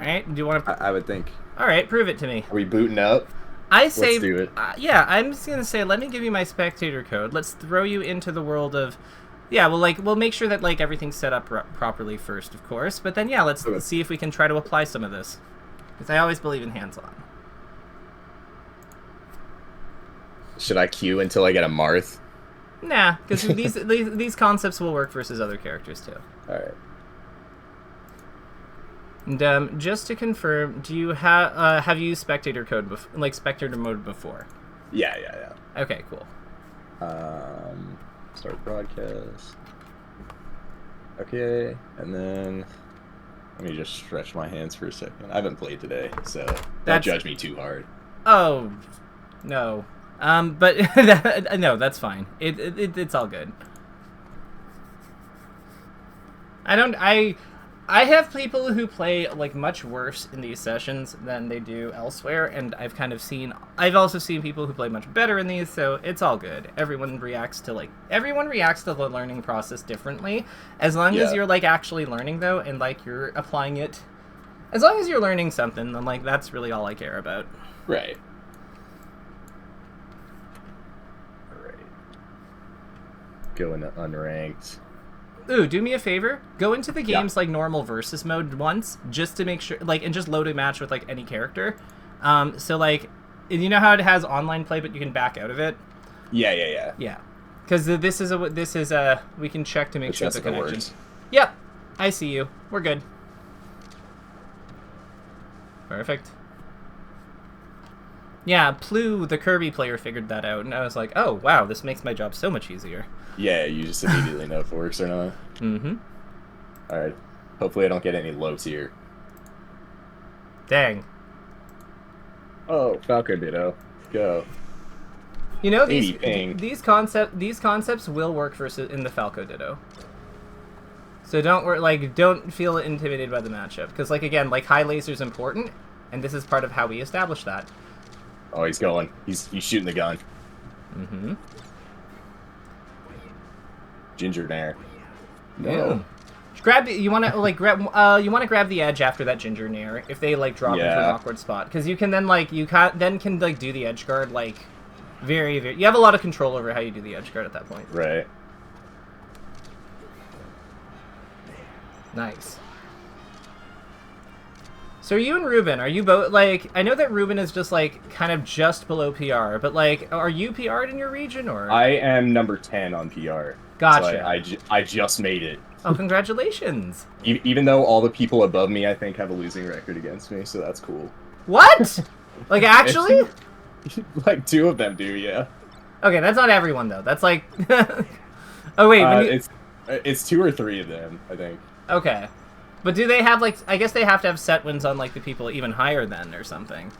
All right, do you want to? I would think. All right, prove it to me. Are we booting up? I say, let's do it. Yeah, I'm just gonna say, let me give you my spectator code. Let's throw you into the world of. Yeah, we'll make sure that like everything's set up properly first, of course. But then yeah, let's see if we can try to apply some of this, because I always believe in hands-on. Should I queue until I get a Marth? Nah, because these concepts will work versus other characters too. All right. And just to confirm, do you have you used spectator code like spectator mode before? Yeah. Okay, cool. Start broadcast. Okay, and then let me just stretch my hands for a second. I haven't played today, so don't judge me too hard. Oh, no. But no, that's fine. It's all good. I have people who play like much worse in these sessions than they do elsewhere, and I've also seen people who play much better in these, so it's all good. Everyone reacts to the learning process differently. As long as you're like actually learning though, and like you're applying it, as long as you're learning something, then like that's really all I care about. Right. Alright. Go into unranked. Ooh, do me a favor. Go into the game's like normal versus mode once, just to make sure, like, and just load a match with like any character. So like, you know how it has online play, but you can back out of it. Yeah. Yeah, because this is we can check to make sure the connection. Works. Yep, I see you. We're good. Perfect. Yeah, Plu, the Kirby player, figured that out, and I was like, oh wow, this makes my job so much easier. Yeah, you just immediately know if it works or not. Mm-hmm. Alright. Hopefully I don't get any low tier. Dang. Oh, Falco Ditto. Go. You know, these concepts will work in the Falco Ditto. So don't feel intimidated by the matchup, because like again, like high laser's important, and this is part of how we establish that. Oh, he's going. He's shooting the gun. Mm-hmm. Ginger Nair. No. Yeah. You want to grab the edge after that Ginger Nair if they like drop into an awkward spot, because you can then do the edge guard like very, very. You have a lot of control over how you do the edge guard at that point. Right. Nice. So are you and Ruben, are you both, like, I know that Ruben is just, like, kind of just below PR, but, like, are you PR'd in your region, or? I am number 10 on PR. Gotcha. So I just made it Oh, congratulations. Even though all the people above me, I think, have a losing record against me, so that's cool. What? Like, actually? Like, 2 of them do, yeah. Okay, that's not everyone, though. That's like... Oh, wait. It's 2 or 3 of them, I think. Okay. But do they have, like... I guess they have to have set wins on, like, the people even higher than or something.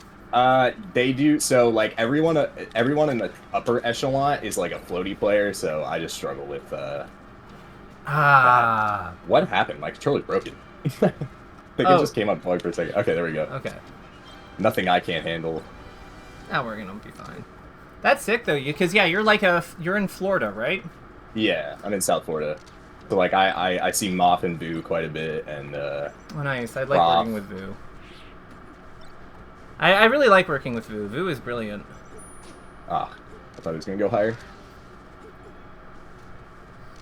They do. So, like, everyone in the upper echelon is, like, a floaty player, so I just struggle with, What happened? My controller's broken. I think it just came unplugged for a second. Okay, there we go. Okay. Nothing I can't handle. Oh, we're gonna be fine. That's sick, though, because, yeah, you're in Florida, right? Yeah, I'm in South Florida. So, like, I see Moth and Boo quite a bit, and, Oh, nice. I like working with Boo. I really like working with Vu. Vu is brilliant. Ah, I thought he was going to go higher.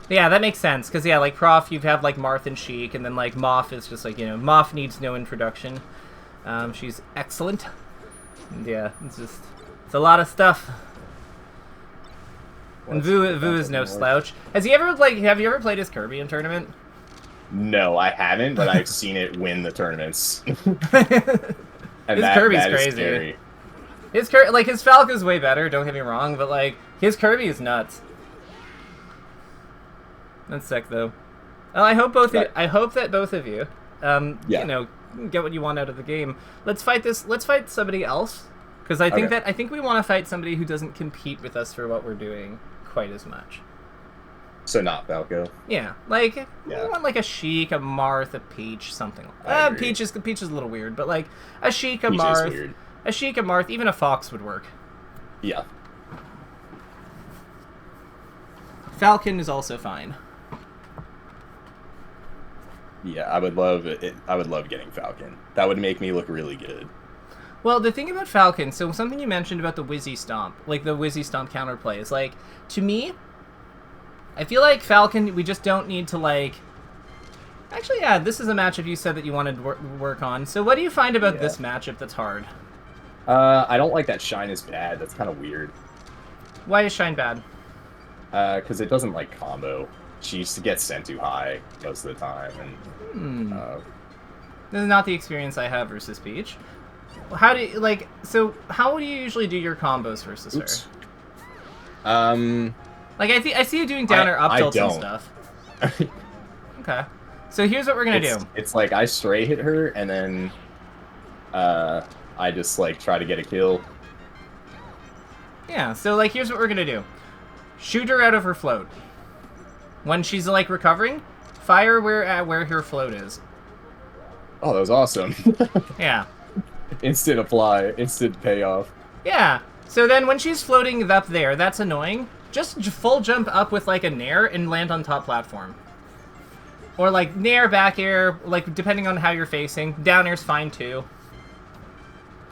Yeah, that makes sense, because, yeah, like, Prof, you have, like, Marth and Sheik, and then, like, Moth is just, like, you know, Moth needs no introduction. She's excellent. And, yeah, it's a lot of stuff. And Vu is no slouch. Have you ever played as Kirby in tournament? No, I haven't, but I've seen it win the tournaments. And Kirby's crazy. His Falco's way better, don't get me wrong, but, like, his Kirby is nuts. That's sick, though. Well, I hope that both of you, you know, get what you want out of the game. Let's fight somebody else, because I think we want to fight somebody who doesn't compete with us for what we're doing quite as much. So not Falco. Yeah, like we want like a Sheik, a Marth, a Peach, something. Peach is a little weird, but like a Sheik, a Marth, even a Fox would work. Yeah. Falcon is also fine. Yeah, I would love it. I would love getting Falcon. That would make me look really good. Well, the thing about Falcon, so something you mentioned about the Wizzy Stomp, like the Wizzy Stomp counterplay, is like, to me, I feel like Falcon, we just don't need to, like... Actually, yeah, this is a matchup you said that you wanted to work on. So what do you find about this matchup that's hard? I don't like that Shine is bad. That's kind of weird. Why is Shine bad? Because it doesn't, like, combo. She used to get sent too high most of the time. And, This is not the experience I have versus Peach. How do you, like, so how do you usually do your combos versus her? Like, I see you doing down or up tilts and stuff. Okay. So here's what we're gonna do. It's like I stray hit her, and then I just, like, try to get a kill. Yeah, so, like, here's what we're gonna do. Shoot her out of her float. When she's, like, recovering, fire where her float is. Oh, that was awesome. Yeah. Instant apply, instant payoff. Yeah. So then when she's floating up there, that's annoying. Just full jump up with, like, a nair and land on top platform. Or, like, nair, back air, like, depending on how you're facing. Down air's fine, too.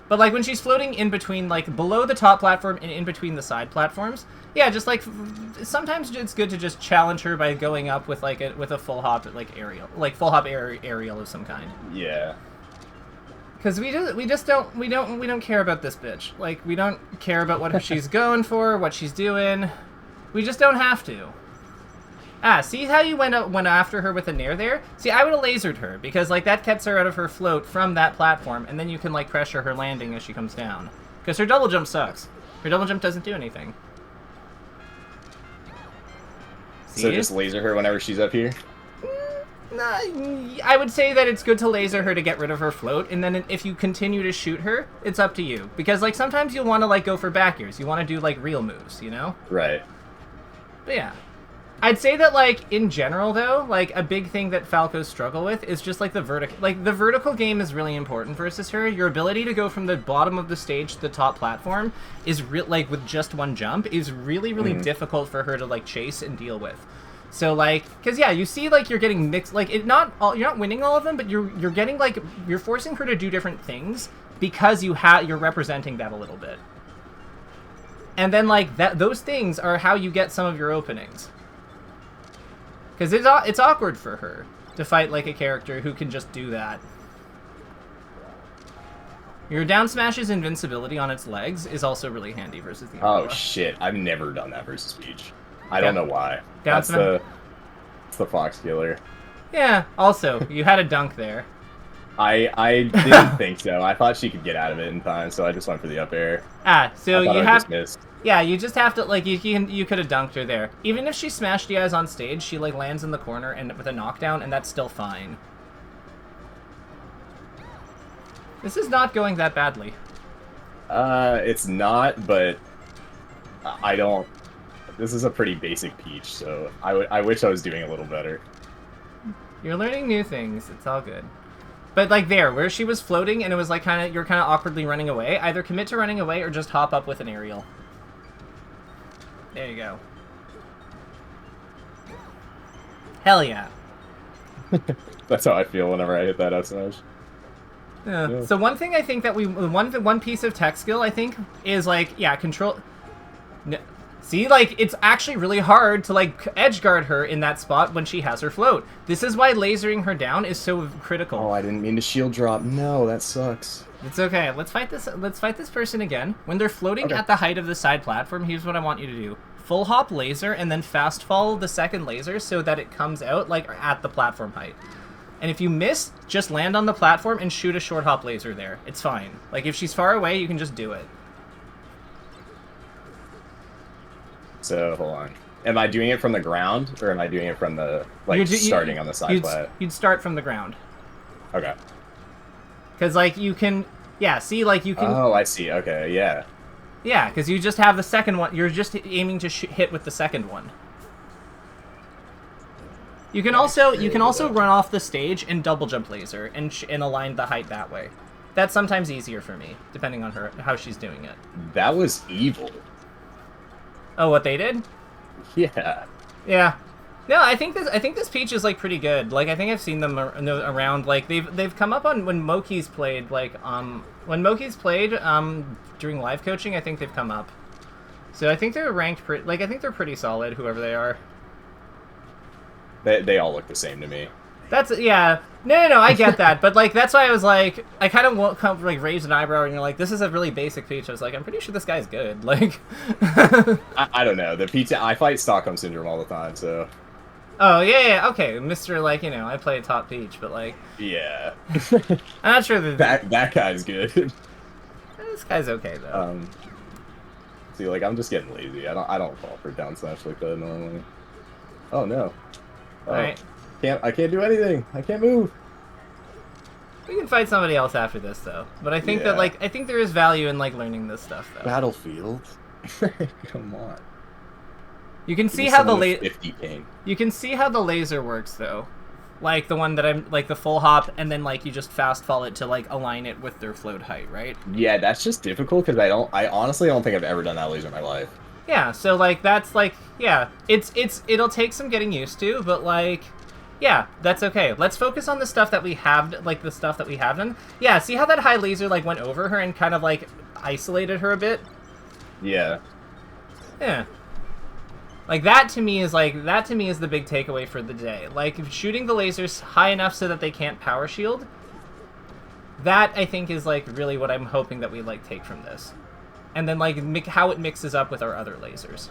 But, like, when she's floating in between, like, below the top platform and in between the side platforms, yeah, just, like, sometimes it's good to just challenge her by going up with, like, a full hop, like, aerial. Like, full hop aerial of some kind. Yeah. Because we don't care about this bitch. Like, we don't care about what she's going for, what she's doing. We just don't have to. Ah, see how you went after her with a nair there? See, I would have lasered her, because, like, that gets her out of her float from that platform, and then you can, like, pressure her landing as she comes down. Because her double jump sucks. Her double jump doesn't do anything. See? So just laser her whenever she's up here? Nah, I would say that it's good to laser her to get rid of her float, and then if you continue to shoot her, it's up to you. Because, like, sometimes you'll want to, like, go for back airs. You want to do, like, real moves, you know? Right. But yeah. I'd say that, like, in general, though, like, a big thing that Falcos struggle with is just, like, the vertical... Like, the vertical game is really important versus her. Your ability to go from the bottom of the stage to the top platform is, like, with just one jump, is really, really difficult for her to, like, chase and deal with. So, like, because, yeah, you see, like, you're getting mixed... Like, you're not winning all of them, but you're getting, like... You're forcing her to do different things because you're representing that a little bit. And then, like, those things are how you get some of your openings. Because it's awkward for her to fight, like, a character who can just do that. Your down smash's invincibility on its legs is also really handy versus the umbrella. Oh, shit. I've never done that versus Peach. I don't know why. Down smash? It's the Fox Killer. Yeah. Also, you had a dunk there. I didn't think so. I thought she could get out of it in time, so I just went for the up air. So I thought you I have. just missed. Yeah, you just have to like you could have dunked her there. Even if she smashed you guys on stage, she like lands in the corner and with a knockdown, and that's still fine. This is not going that badly. It's not, but I don't. This is a pretty basic Peach, so I wish I was doing a little better. You're learning new things. It's all good. But like there, where she was floating and it was like you're kind of awkwardly running away. Either commit to running away or just hop up with an aerial. There you go. Hell yeah. That's how I feel whenever I hit that up smash. Yeah. So one thing I think that one piece of tech skill I think is like control. No, see, like it's actually really hard to like edge guard her in that spot when she has her float. This is why lasering her down is so critical. Oh, I didn't mean to shield drop. No, that sucks. It's okay. Let's fight this person again. When they're floating at the height of the side platform, here's what I want you to do. Full hop laser and then fast fall the second laser so that it comes out like at the platform height. And if you miss, just land on the platform and shoot a short hop laser there. It's fine. Like if she's far away, you can just do it. So hold on. Am I doing it from the ground or am I doing it from the starting on the side plat? You'd start from the ground. Okay. Because like you can, see like you can. Oh, I see. Okay, yeah. Yeah, because you just have the second one. You're just aiming to hit with the second one. You can also run off the stage and double jump laser and align the height that way. That's sometimes easier for me, depending on how she's doing it. That was evil. Oh, what they did? Yeah. Yeah. No, I think this Peach is like pretty good. Like I think I've seen them around. Like they've come up on when Moki's played. During live coaching. I think they've come up. So I think they're ranked I think they're pretty solid. Whoever they are. They all look the same to me. That's No, I get that, but like that's why I was like, I kind of won't come like raise an eyebrow, and you're like, this is a really basic Peach. I was like, I'm pretty sure this guy's good. Like, I don't know. The Peach, I fight Stockholm Syndrome all the time, so. Oh yeah, okay, Mr. Like I play top Peach, but like. Yeah. I'm not sure that guy's good. This guy's okay though. See, like I'm just getting lazy. I don't fall for down smash like that normally. Oh no. Oh. All right. I can't do anything. I can't move. We can fight somebody else after this though. But I think that I think there is value in like learning this stuff though. Battlefield. Come on. You can see how the 50 ping. You can see how the laser works though. Like the one that I'm like the full hop and then like you just fast fall it to like align it with their float height, right? Yeah, that's just difficult because I honestly don't think I've ever done that laser in my life. Yeah, so like that's like it'll take some getting used to, but like yeah, that's okay. Let's focus on the stuff that we have, like the stuff that we have done. Yeah, see how that high laser like went over her and kind of like isolated her a bit? Yeah. Yeah. Like that to me is the big takeaway for the day. Like shooting the lasers high enough so that they can't power shield. That I think is like really what I'm hoping that we like take from this. And then like how it mixes up with our other lasers.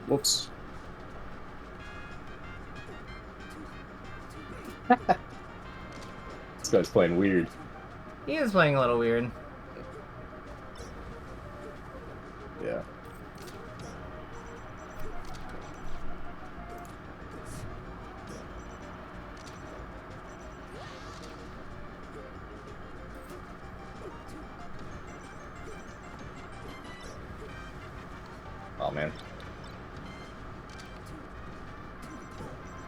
Whoops. This guy's playing weird. He is playing a little weird. Yeah. Oh man.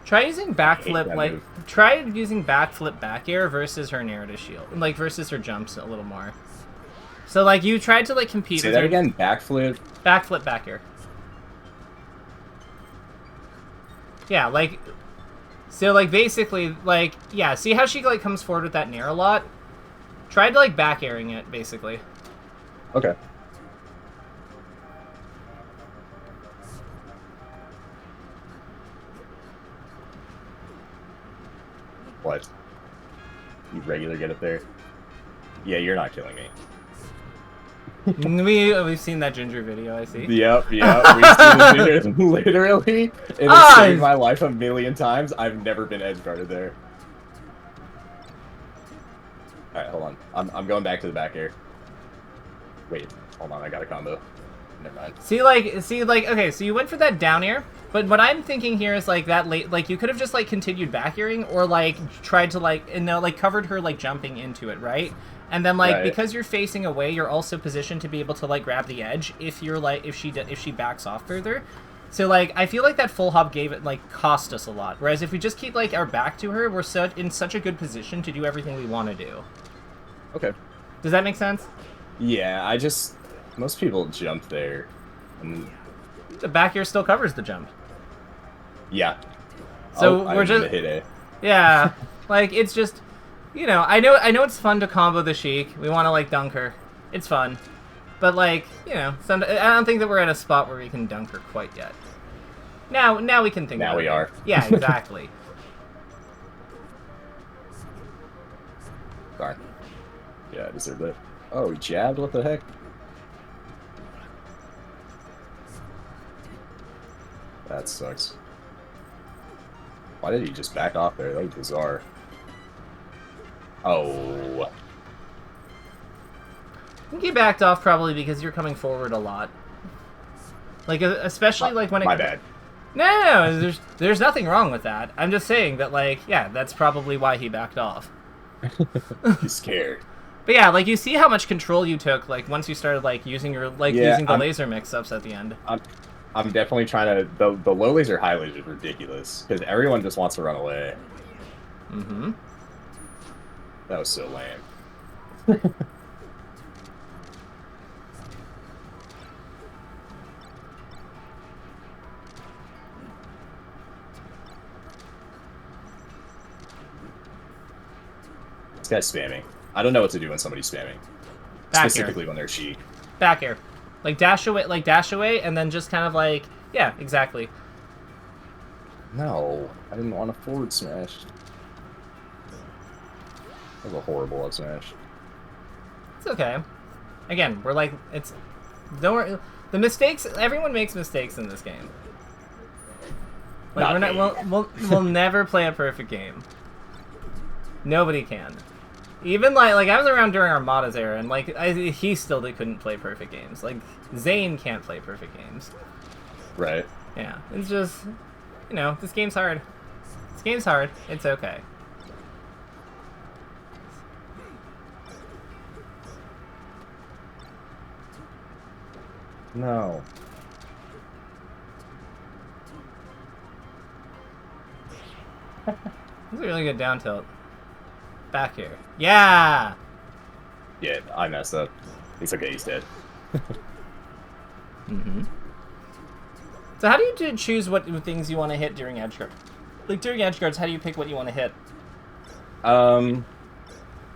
Try using backflip try using backflip back air versus her narrative shield. Like versus her jumps a little more. So like you tried to like compete Say with that her. again, backflip. Backflip back air. Yeah, like so like basically like yeah, see how she like comes forward with that nair a lot? Try to like back airing it basically. Okay. What? You regular get up there? Yeah, you're not killing me. We've seen that Ginger video, I see. Yep. We've seen this video literally. It has saved my life a million times. I've never been edge guarded there. All right, hold on. I'm going back to the back air. Wait, hold on. I got a combo. Never mind. See, like, okay, so you went for that down air, but what I'm thinking here is, like, that late, like, you could have just, like, continued back airing, or, like, tried to, like, like, covered her, like, jumping into it, right? And then, like, because you're facing away, you're also positioned to be able to, like, grab the edge if you're, like, if she backs off further. So, like, I feel like that full hop gave it, like, cost us a lot. Whereas if we just keep, like, our back to her, we're in such a good position to do everything we want to do. Okay. Does that make sense? Yeah, most people jump there. And... The back air still covers the jump. Yeah. So we're just... hit A. Yeah. Like, it's just... You know, I know it's fun to combo the Sheik. We want to, like, dunk her. It's fun. But, like, you know, I don't think that we're at a spot where we can dunk her quite yet. Now we can think about it. Now we are. Yeah, exactly. Darn. Yeah, I deserved it. Oh, he jabbed? What the heck? That sucks. Why did he just back off there? That was bizarre. Oh. I think he backed off probably because you're coming forward a lot. Like, especially, like, when it... My bad. No, there's nothing wrong with that. I'm just saying that, like, yeah, that's probably why he backed off. He's scared. But yeah, like, you see how much control you took, like, once you started, like, using your, like, using the laser mix-ups at the end. I'm definitely trying to... The low laser, high laser is ridiculous, because everyone just wants to run away. Mm-hmm. That was so lame. This guy's spamming. I don't know what to do when somebody's spamming. Back Specifically air. when they're Sheik. Back air. Like dash away, and then just kind of like, yeah, exactly. No, I didn't want a forward smash. That was a horrible up smash. It's okay. Again, we're like, don't worry. The mistakes, everyone makes mistakes in this game. Like, we'll never play a perfect game. Nobody can. Even like I was around during Armada's era, and like he still couldn't play perfect games. Like Zane can't play perfect games. Right. Yeah, it's just, you know, this game's hard. This game's hard. It's okay. No. This is a really good down tilt. Back here. Yeah! Yeah, I messed up. It's okay, he's dead. Mm-hmm. So how do you choose what things you want to hit during edge guard? Like, during edge guards, how do you pick what you want to hit?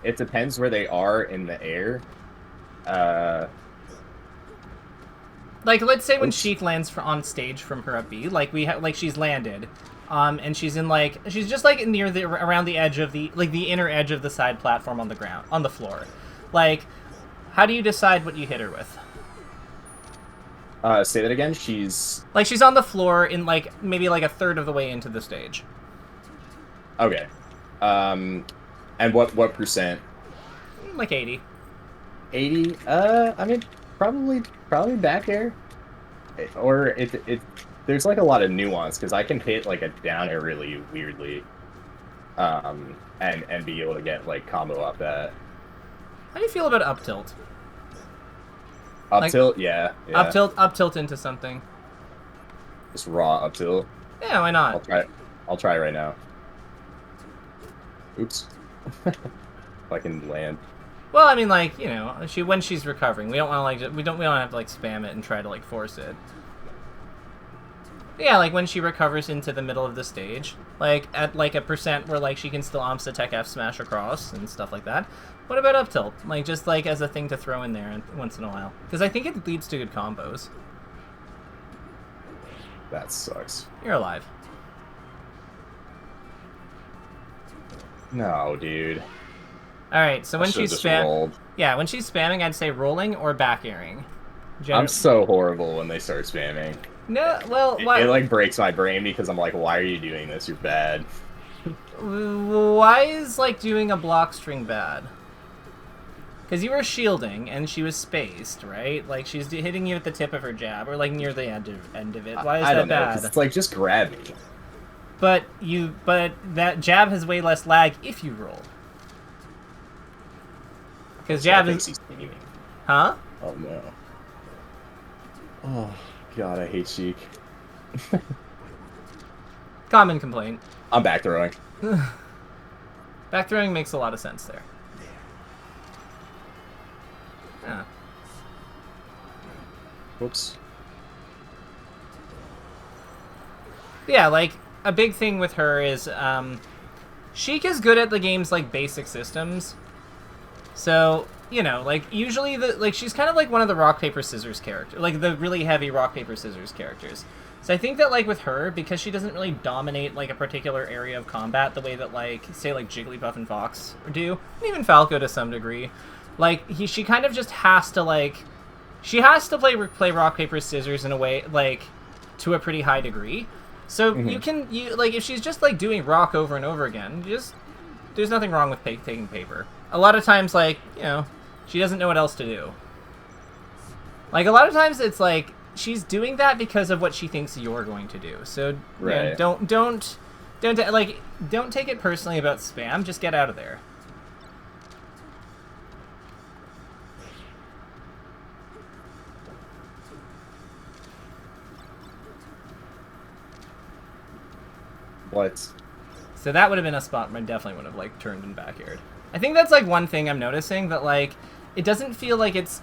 It depends where they are in the air. Like, let's say when Sheik lands on stage from her up B, like she's landed, and she's in she's just like near around the edge of the inner edge of the side platform on the ground, on the floor. Like, how do you decide what you hit her with? Say that again. She's on the floor in maybe a third of the way into the stage. Okay. And what percent? Like 80. 80? I mean, probably back air. Or there's like a lot of nuance, because I can hit like a down air really weirdly. And be able to get like combo off that. How do you feel about up tilt? Up tilt, yeah. Up tilt into something. Just raw up tilt. Yeah, why not? I'll try right now. Oops. If I can land. Well, I mean, like, you know, when she's recovering, we don't want to we don't have to spam it and try to force it. Yeah, like when she recovers into the middle of the stage, at a percent where she can still omps attack F smash across and stuff like that. What about up tilt? Just as a thing to throw in there once in a while, because I think it leads to good combos. That sucks. You're alive. No, dude. All right, so when she spam, Yeah, when she's spamming, I'd say rolling or back airing. I'm so horrible when they start spamming. No, well, it like breaks my brain because I'm like, why are you doing this? You're bad. Why is like doing a block string bad? Because you were shielding and she was spaced, right? Like she's hitting you at the tip of her jab or like near the end of it. Why is I that don't know, bad? 'cause it's like, just grab me. But that jab has way less lag if you roll. Because jab is. Huh? Oh no. Oh god, I hate Sheik. Common complaint. I'm back throwing. Back throwing makes a lot of sense there. Yeah. Whoops. Yeah, like a big thing with her is Sheik is good at the game's like basic systems. So, you know, like usually she's kind of like one of the rock paper scissors characters, like the really heavy rock paper scissors characters. So I think that like with her, because she doesn't really dominate like a particular area of combat the way that like say like Jigglypuff and Fox do, and even Falco to some degree, like she kind of just has to like she has to play rock paper scissors in a way like to a pretty high degree. So you like if she's just like doing rock over and over again, there's nothing wrong with taking paper. A lot of times, like, you know, she doesn't know what else to do. Like, a lot of times it's like, she's doing that because of what she thinks you're going to do. So, right. You know, don't take it personally about spam. Just get out of there. What? So that would have been a spot where I definitely would have, like, turned and back aired. I think that's, like, one thing I'm noticing, that, like, it doesn't feel like it's...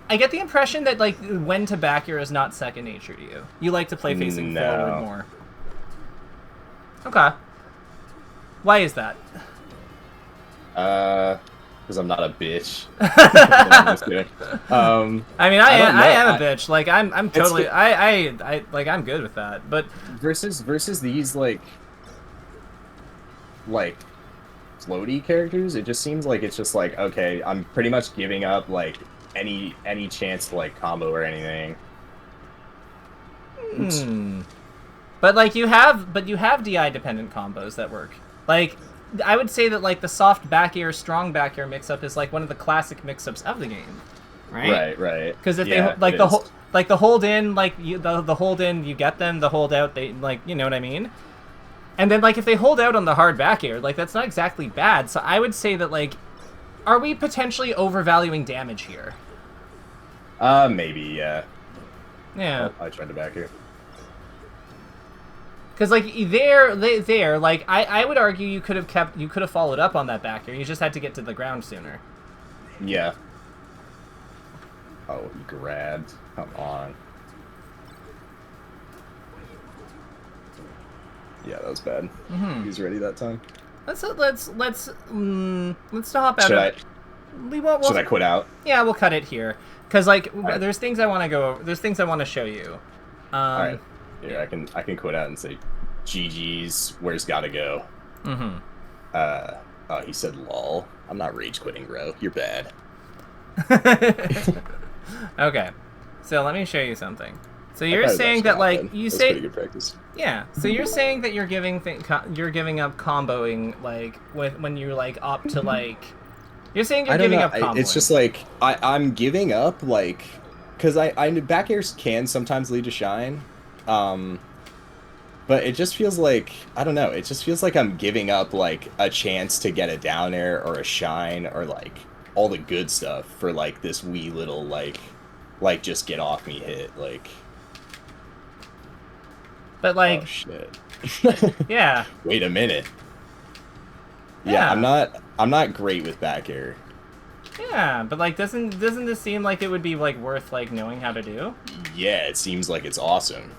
I get the impression that, like, when to back air is not second nature to you. You like to play facing forward more. Okay. Why is that? Because I'm not a bitch. I'm just kidding. I mean, I am a bitch. Like, I'm totally... I'm good with that, but... Versus these, like floaty characters, it just seems like it's just like, okay, I'm pretty much giving up like any chance to like combo or anything. But like you have DI dependent combos that work. Like I would say that like the soft back air, strong back air mix up is like one of the classic mix ups of the game, right? Right. Because if they like the hold in, like the hold in, you get them. The hold out, they like, you know what I mean. And then, like, if they hold out on the hard back air, like, that's not exactly bad. So I would say that, like, are we potentially overvaluing damage here? Maybe, yeah. Yeah. Oh, I tried to back air. Because, like, like, I would argue you could have followed up on that back air. You just had to get to the ground sooner. Yeah. Oh, you grabbed. Come on. Yeah, that was bad. He's ready that time. Let's hop out. Should I quit out? Yeah, we'll cut it here. Cause like there's things I want to go over. There's things I want to show you. All right. Here, I can quit out and say, GG's. Where's gotta go? Oh, he said lol. I'm not rage quitting, bro. You're bad. Okay, so let me show you something. So you're saying that like you say pretty good practice. Yeah. So you're saying that you're giving up comboing like when you like opt to like you're saying you're giving up comboing. It's just like I'm giving up like because I back airs can sometimes lead to shine, but it just feels like I don't know. It just feels like I'm giving up like a chance to get a down air or a shine or like all the good stuff for like this wee little like just get off me hit like. But like, oh shit. Yeah. Wait a minute. Yeah, I'm not great with back air. Yeah, but like, doesn't this seem like it would be like worth like knowing how to do? Yeah, it seems like it's awesome.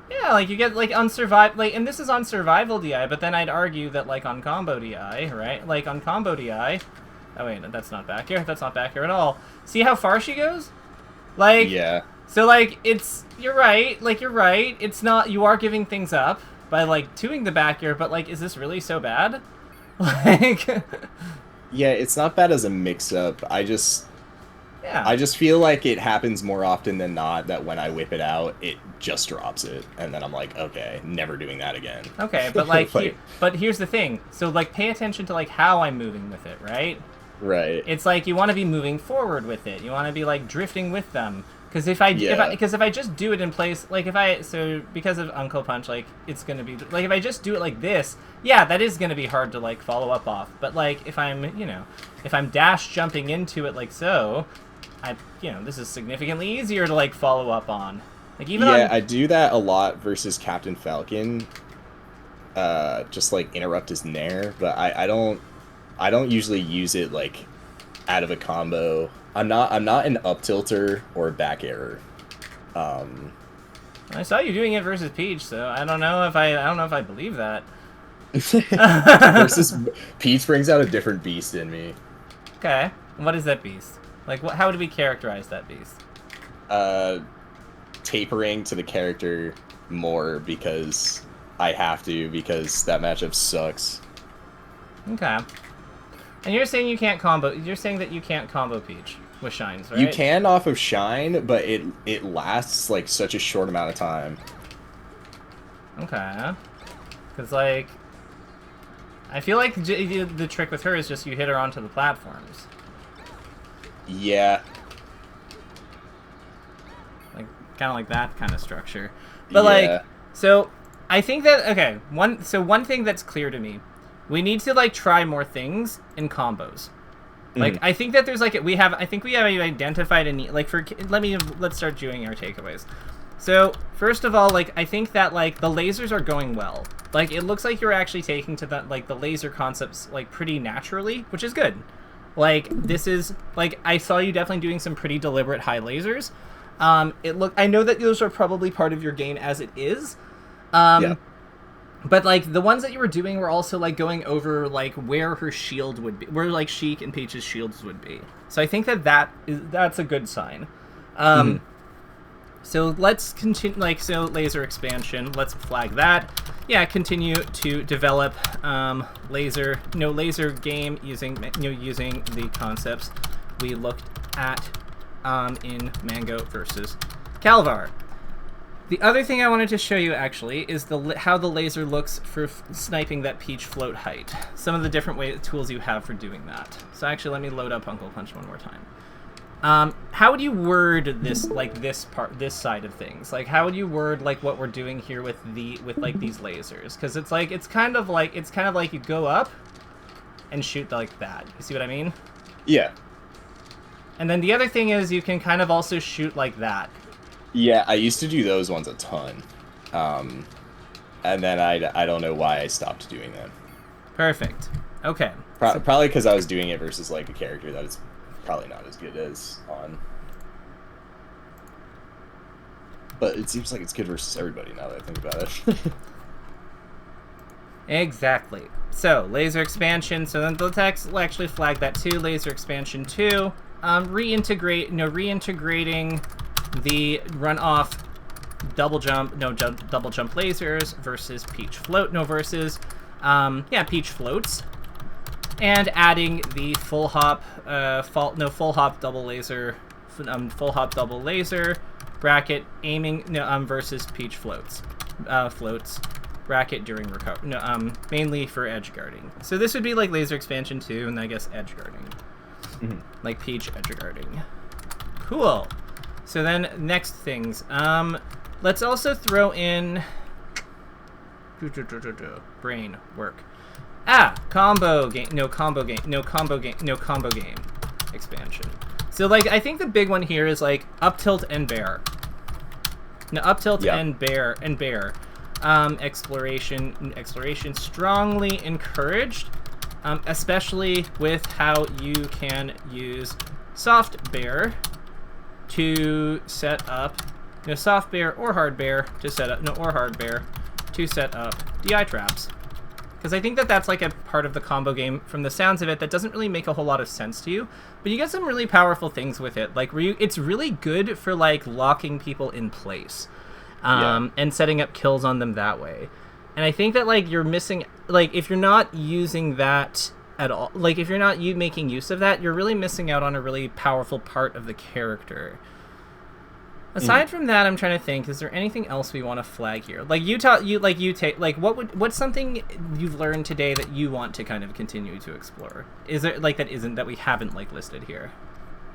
Yeah, like you get like on survive, like, and this is on survival DI, but then I'd argue that like on combo DI, right? Like on combo DI. Oh wait, that's not back air. That's not back air at all. See how far she goes? Like, yeah. So, like, you're right, it's not, you are giving things up by, like, doing the back air, but, like, is this really so bad? Like, Yeah, it's not bad as a mix-up. Yeah. I just feel like it happens more often than not that when I whip it out, it just drops it, and then I'm like, okay, never doing that again. Okay, but like, but here's the thing. So like, pay attention to like how I'm moving with it, right? right. It's like you want to be moving forward with it. You want to be like drifting with them. Because if I just do it in place, like because of Uncle Punch, like it's gonna be like if I just do it like this, yeah, that is gonna be hard to like follow up off. But like if I'm dash jumping into it like so, this is significantly easier to like follow up on. Like I do that a lot versus Captain Falcon. Just like interrupt his nair, but I don't usually use it like out of a combo. I'm not an up tilter or a back error. I saw you doing it versus Peach, so I don't know if I believe that. Versus Peach brings out a different beast in me. Okay, what is that beast? Like, how do we characterize that beast? Tapering to the character more because I have to, because that matchup sucks. Okay. And you're saying you can't combo. You're saying that you can't combo Peach with shines, right? You can off of shine, but it lasts like such a short amount of time. Okay. Because like, I feel like the trick with her is just you hit her onto the platforms. Yeah. Like kind of like that kind of structure. But like, so I think that one thing that's clear to me. We need to like try more things in combos. Like I think that there's like we have identified a need. Like let's start doing our takeaways. So first of all, like I think that like the lasers are going well. Like it looks like you're actually taking to the laser concepts like pretty naturally, which is good. Like this is like I saw you definitely doing some pretty deliberate high lasers. I know that those are probably part of your game as it is. Yeah. But, like, the ones that you were doing were also, like, going over, like, where her shield would be. Where, like, Sheik and Peach's shields would be. So I think that's a good sign. So let's continue, like, so laser expansion. Let's flag that. Yeah, continue to develop laser game using the concepts we looked at in Mango versus Calvar. The other thing I wanted to show you, actually, is how the laser looks for sniping that Peach float height. Some of the different tools you have for doing that. So actually, let me load up Uncle Punch one more time. How would you word this, like, this side of things? Like, how would you word, like, what we're doing here with these lasers? Because it's kind of like you go up and shoot like that. You see what I mean? Yeah. And then the other thing is you can kind of also shoot like that. Yeah, I used to do those ones a ton. And then I don't know why I stopped doing them. Perfect. Okay. Probably because I was doing it versus, like, a character that is probably not as good as on. But it seems like it's good versus everybody now that I think about it. Exactly. So, laser expansion. So then the text will actually flag that too. Laser expansion 2. Reintegrating the run-off double jump lasers versus Peach float, Peach floats, and adding the full hop double laser bracket aiming versus Peach floats bracket during recover mainly for edge guarding. So this would be like laser expansion 2 and I guess edge guarding. Like Peach edge guarding. Cool. So then, next things. Let's also throw in brain work. Combo game. No combo game expansion. So like, I think the big one here is like up tilt and bear. No, up tilt and bear exploration strongly encouraged, especially with how you can use soft bear to set up, soft bear or hard bear to set up, to set up DI traps. Because I think that that's like a part of the combo game, from the sounds of it, that doesn't really make a whole lot of sense to you. But you get some really powerful things with it. Like, it's really good for, like, locking people in place. And setting up kills on them that way. And I think that, like, you're missing, like, if you're not using that at all, like if you're not making use of that, you're really missing out on a really powerful part of the character. Aside from that, I'm trying to think, is there anything else we want to flag here? Like what's something you've learned today that you want to kind of continue to explore? Is there like that we haven't like listed here?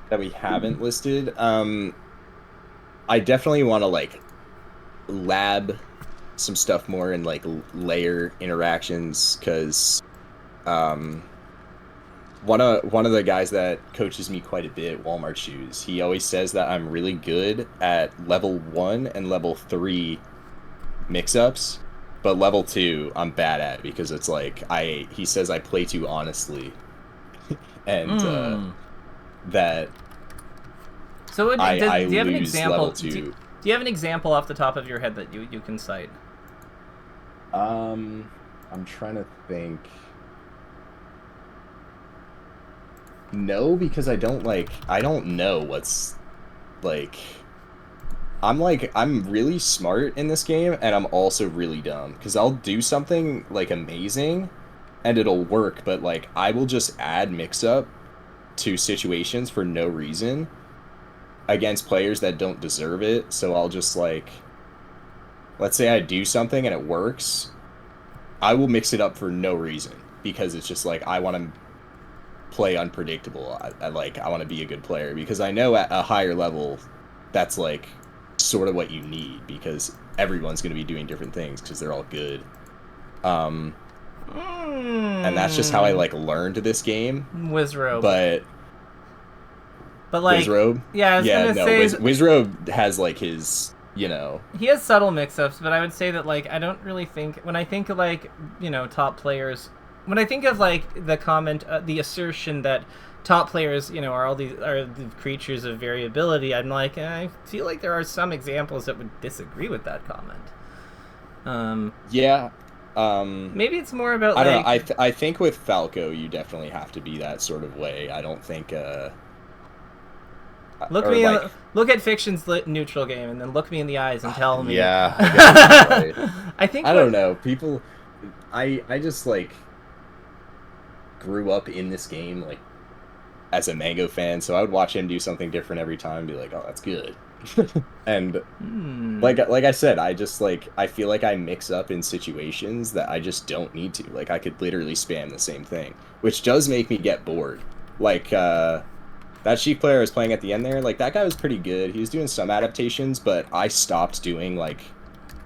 That we haven't listed? I definitely want to like lab some stuff more in like layer interactions, because one of the guys that coaches me quite a bit, Walmart Shoes, he always says that I'm really good at level 1 and level 3 mix-ups, but level 2 I'm bad at, because it's like he says I play too honestly, and that so I do you have an lose example? level 2. Do you have an example off the top of your head that you can cite? I'm trying to think. No, because I don't know what's like. I'm really smart in this game, and I'm also really dumb, because I'll do something like amazing and it'll work, but like I will just add mix up to situations for no reason against players that don't deserve it. So I'll just like, let's say I do something and it works, I will mix it up for no reason, because it's just like I want to play unpredictable. I want to be a good player, because I know at a higher level that's like sort of what you need, because everyone's going to be doing different things because they're all good. And that's just how I like learned this game. Wizrobe. But like Wizrobe? Yeah, I was gonna say Wizrobe has like his, you know, he has subtle mix-ups, but I would say that like I don't really think, when I think of like, you know, top players, when I think of like the comment, the assertion that top players, you know, are the creatures of variability, I'm like, I feel like there are some examples that would disagree with that comment. Yeah. Maybe it's more about I don't know. I think with Falco you definitely have to be that sort of way. I don't think look at Fiction's neutral game, and then look me in the eyes and tell me. Yeah, I guess that's right. I don't know. People, I just like grew up in this game like as a Mango fan, so I would watch him do something different every time and be like, oh, that's good. And like I said, I just like, I feel like I mix up in situations that I just don't need to. Like I could literally spam the same thing, which does make me get bored. Like that Chief player I was playing at the end there, like that guy was pretty good. He was doing some adaptations, but I stopped doing like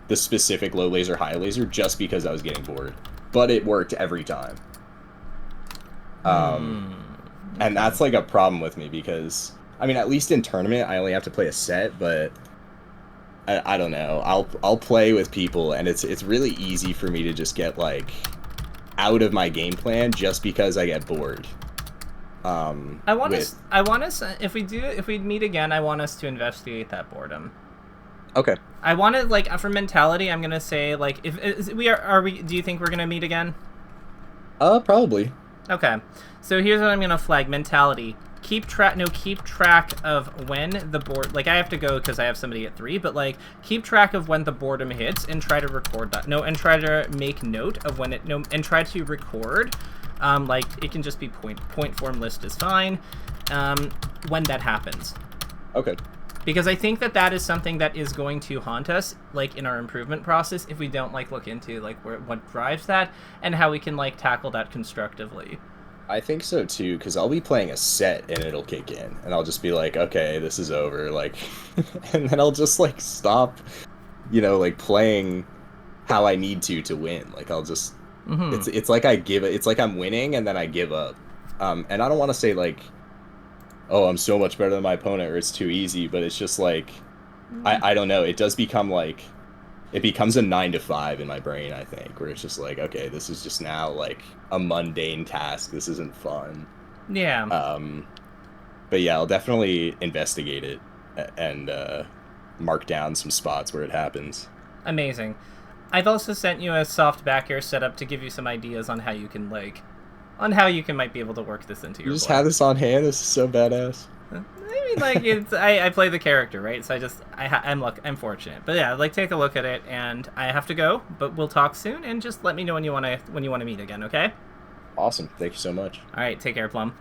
the specific low laser, high laser just because I was getting bored. But it worked every time. And that's like a problem with me, because I mean, at least in tournament I only have to play a set, but I don't know. I'll play with people, and it's really easy for me to just get like out of my game plan just because I get bored. I want us if we meet again, I want us to investigate that boredom. Okay. I want to, like, for mentality, I'm gonna say, like, if we are we do you think we're gonna meet again? Probably. Okay, so here's what I'm gonna flag: mentality. Keep track of when the board. Like, I have to go because I have somebody at 3, but like, keep track of when the boredom hits and try to record that. No, and try to make note of when it. No, and try to record. Like, it can just be point form list is fine. When that happens. Okay. Because I think that is something that is going to haunt us, like, in our improvement process, if we don't, like, look into, like, what drives that and how we can, like, tackle that constructively. I think so, too, because I'll be playing a set and it'll kick in, and I'll just be like, okay, this is over, like, and then I'll just, like, stop, you know, like, playing how I need to win. Like, I'll just, it's like it's like I'm winning and then I give up. And I don't want to say, like, oh, I'm so much better than my opponent, or it's too easy, but it's just like, I don't know, it does become like, it becomes a 9 to 5 in my brain, I think, where it's just like, okay, this is just now like a mundane task, this isn't fun. Yeah. But yeah, I'll definitely investigate it and mark down some spots where it happens. Amazing. I've also sent you a soft back air setup to give you some ideas on how you can, like, might be able to work this into your You just board. have this on hand? This is so badass. I mean, like, it's I play the character, right? So I'm fortunate. But yeah, like, take a look at it, and I have to go, but we'll talk soon, and just let me know when you want to meet again, okay? Awesome. Thank you so much. All right, take care, Plum.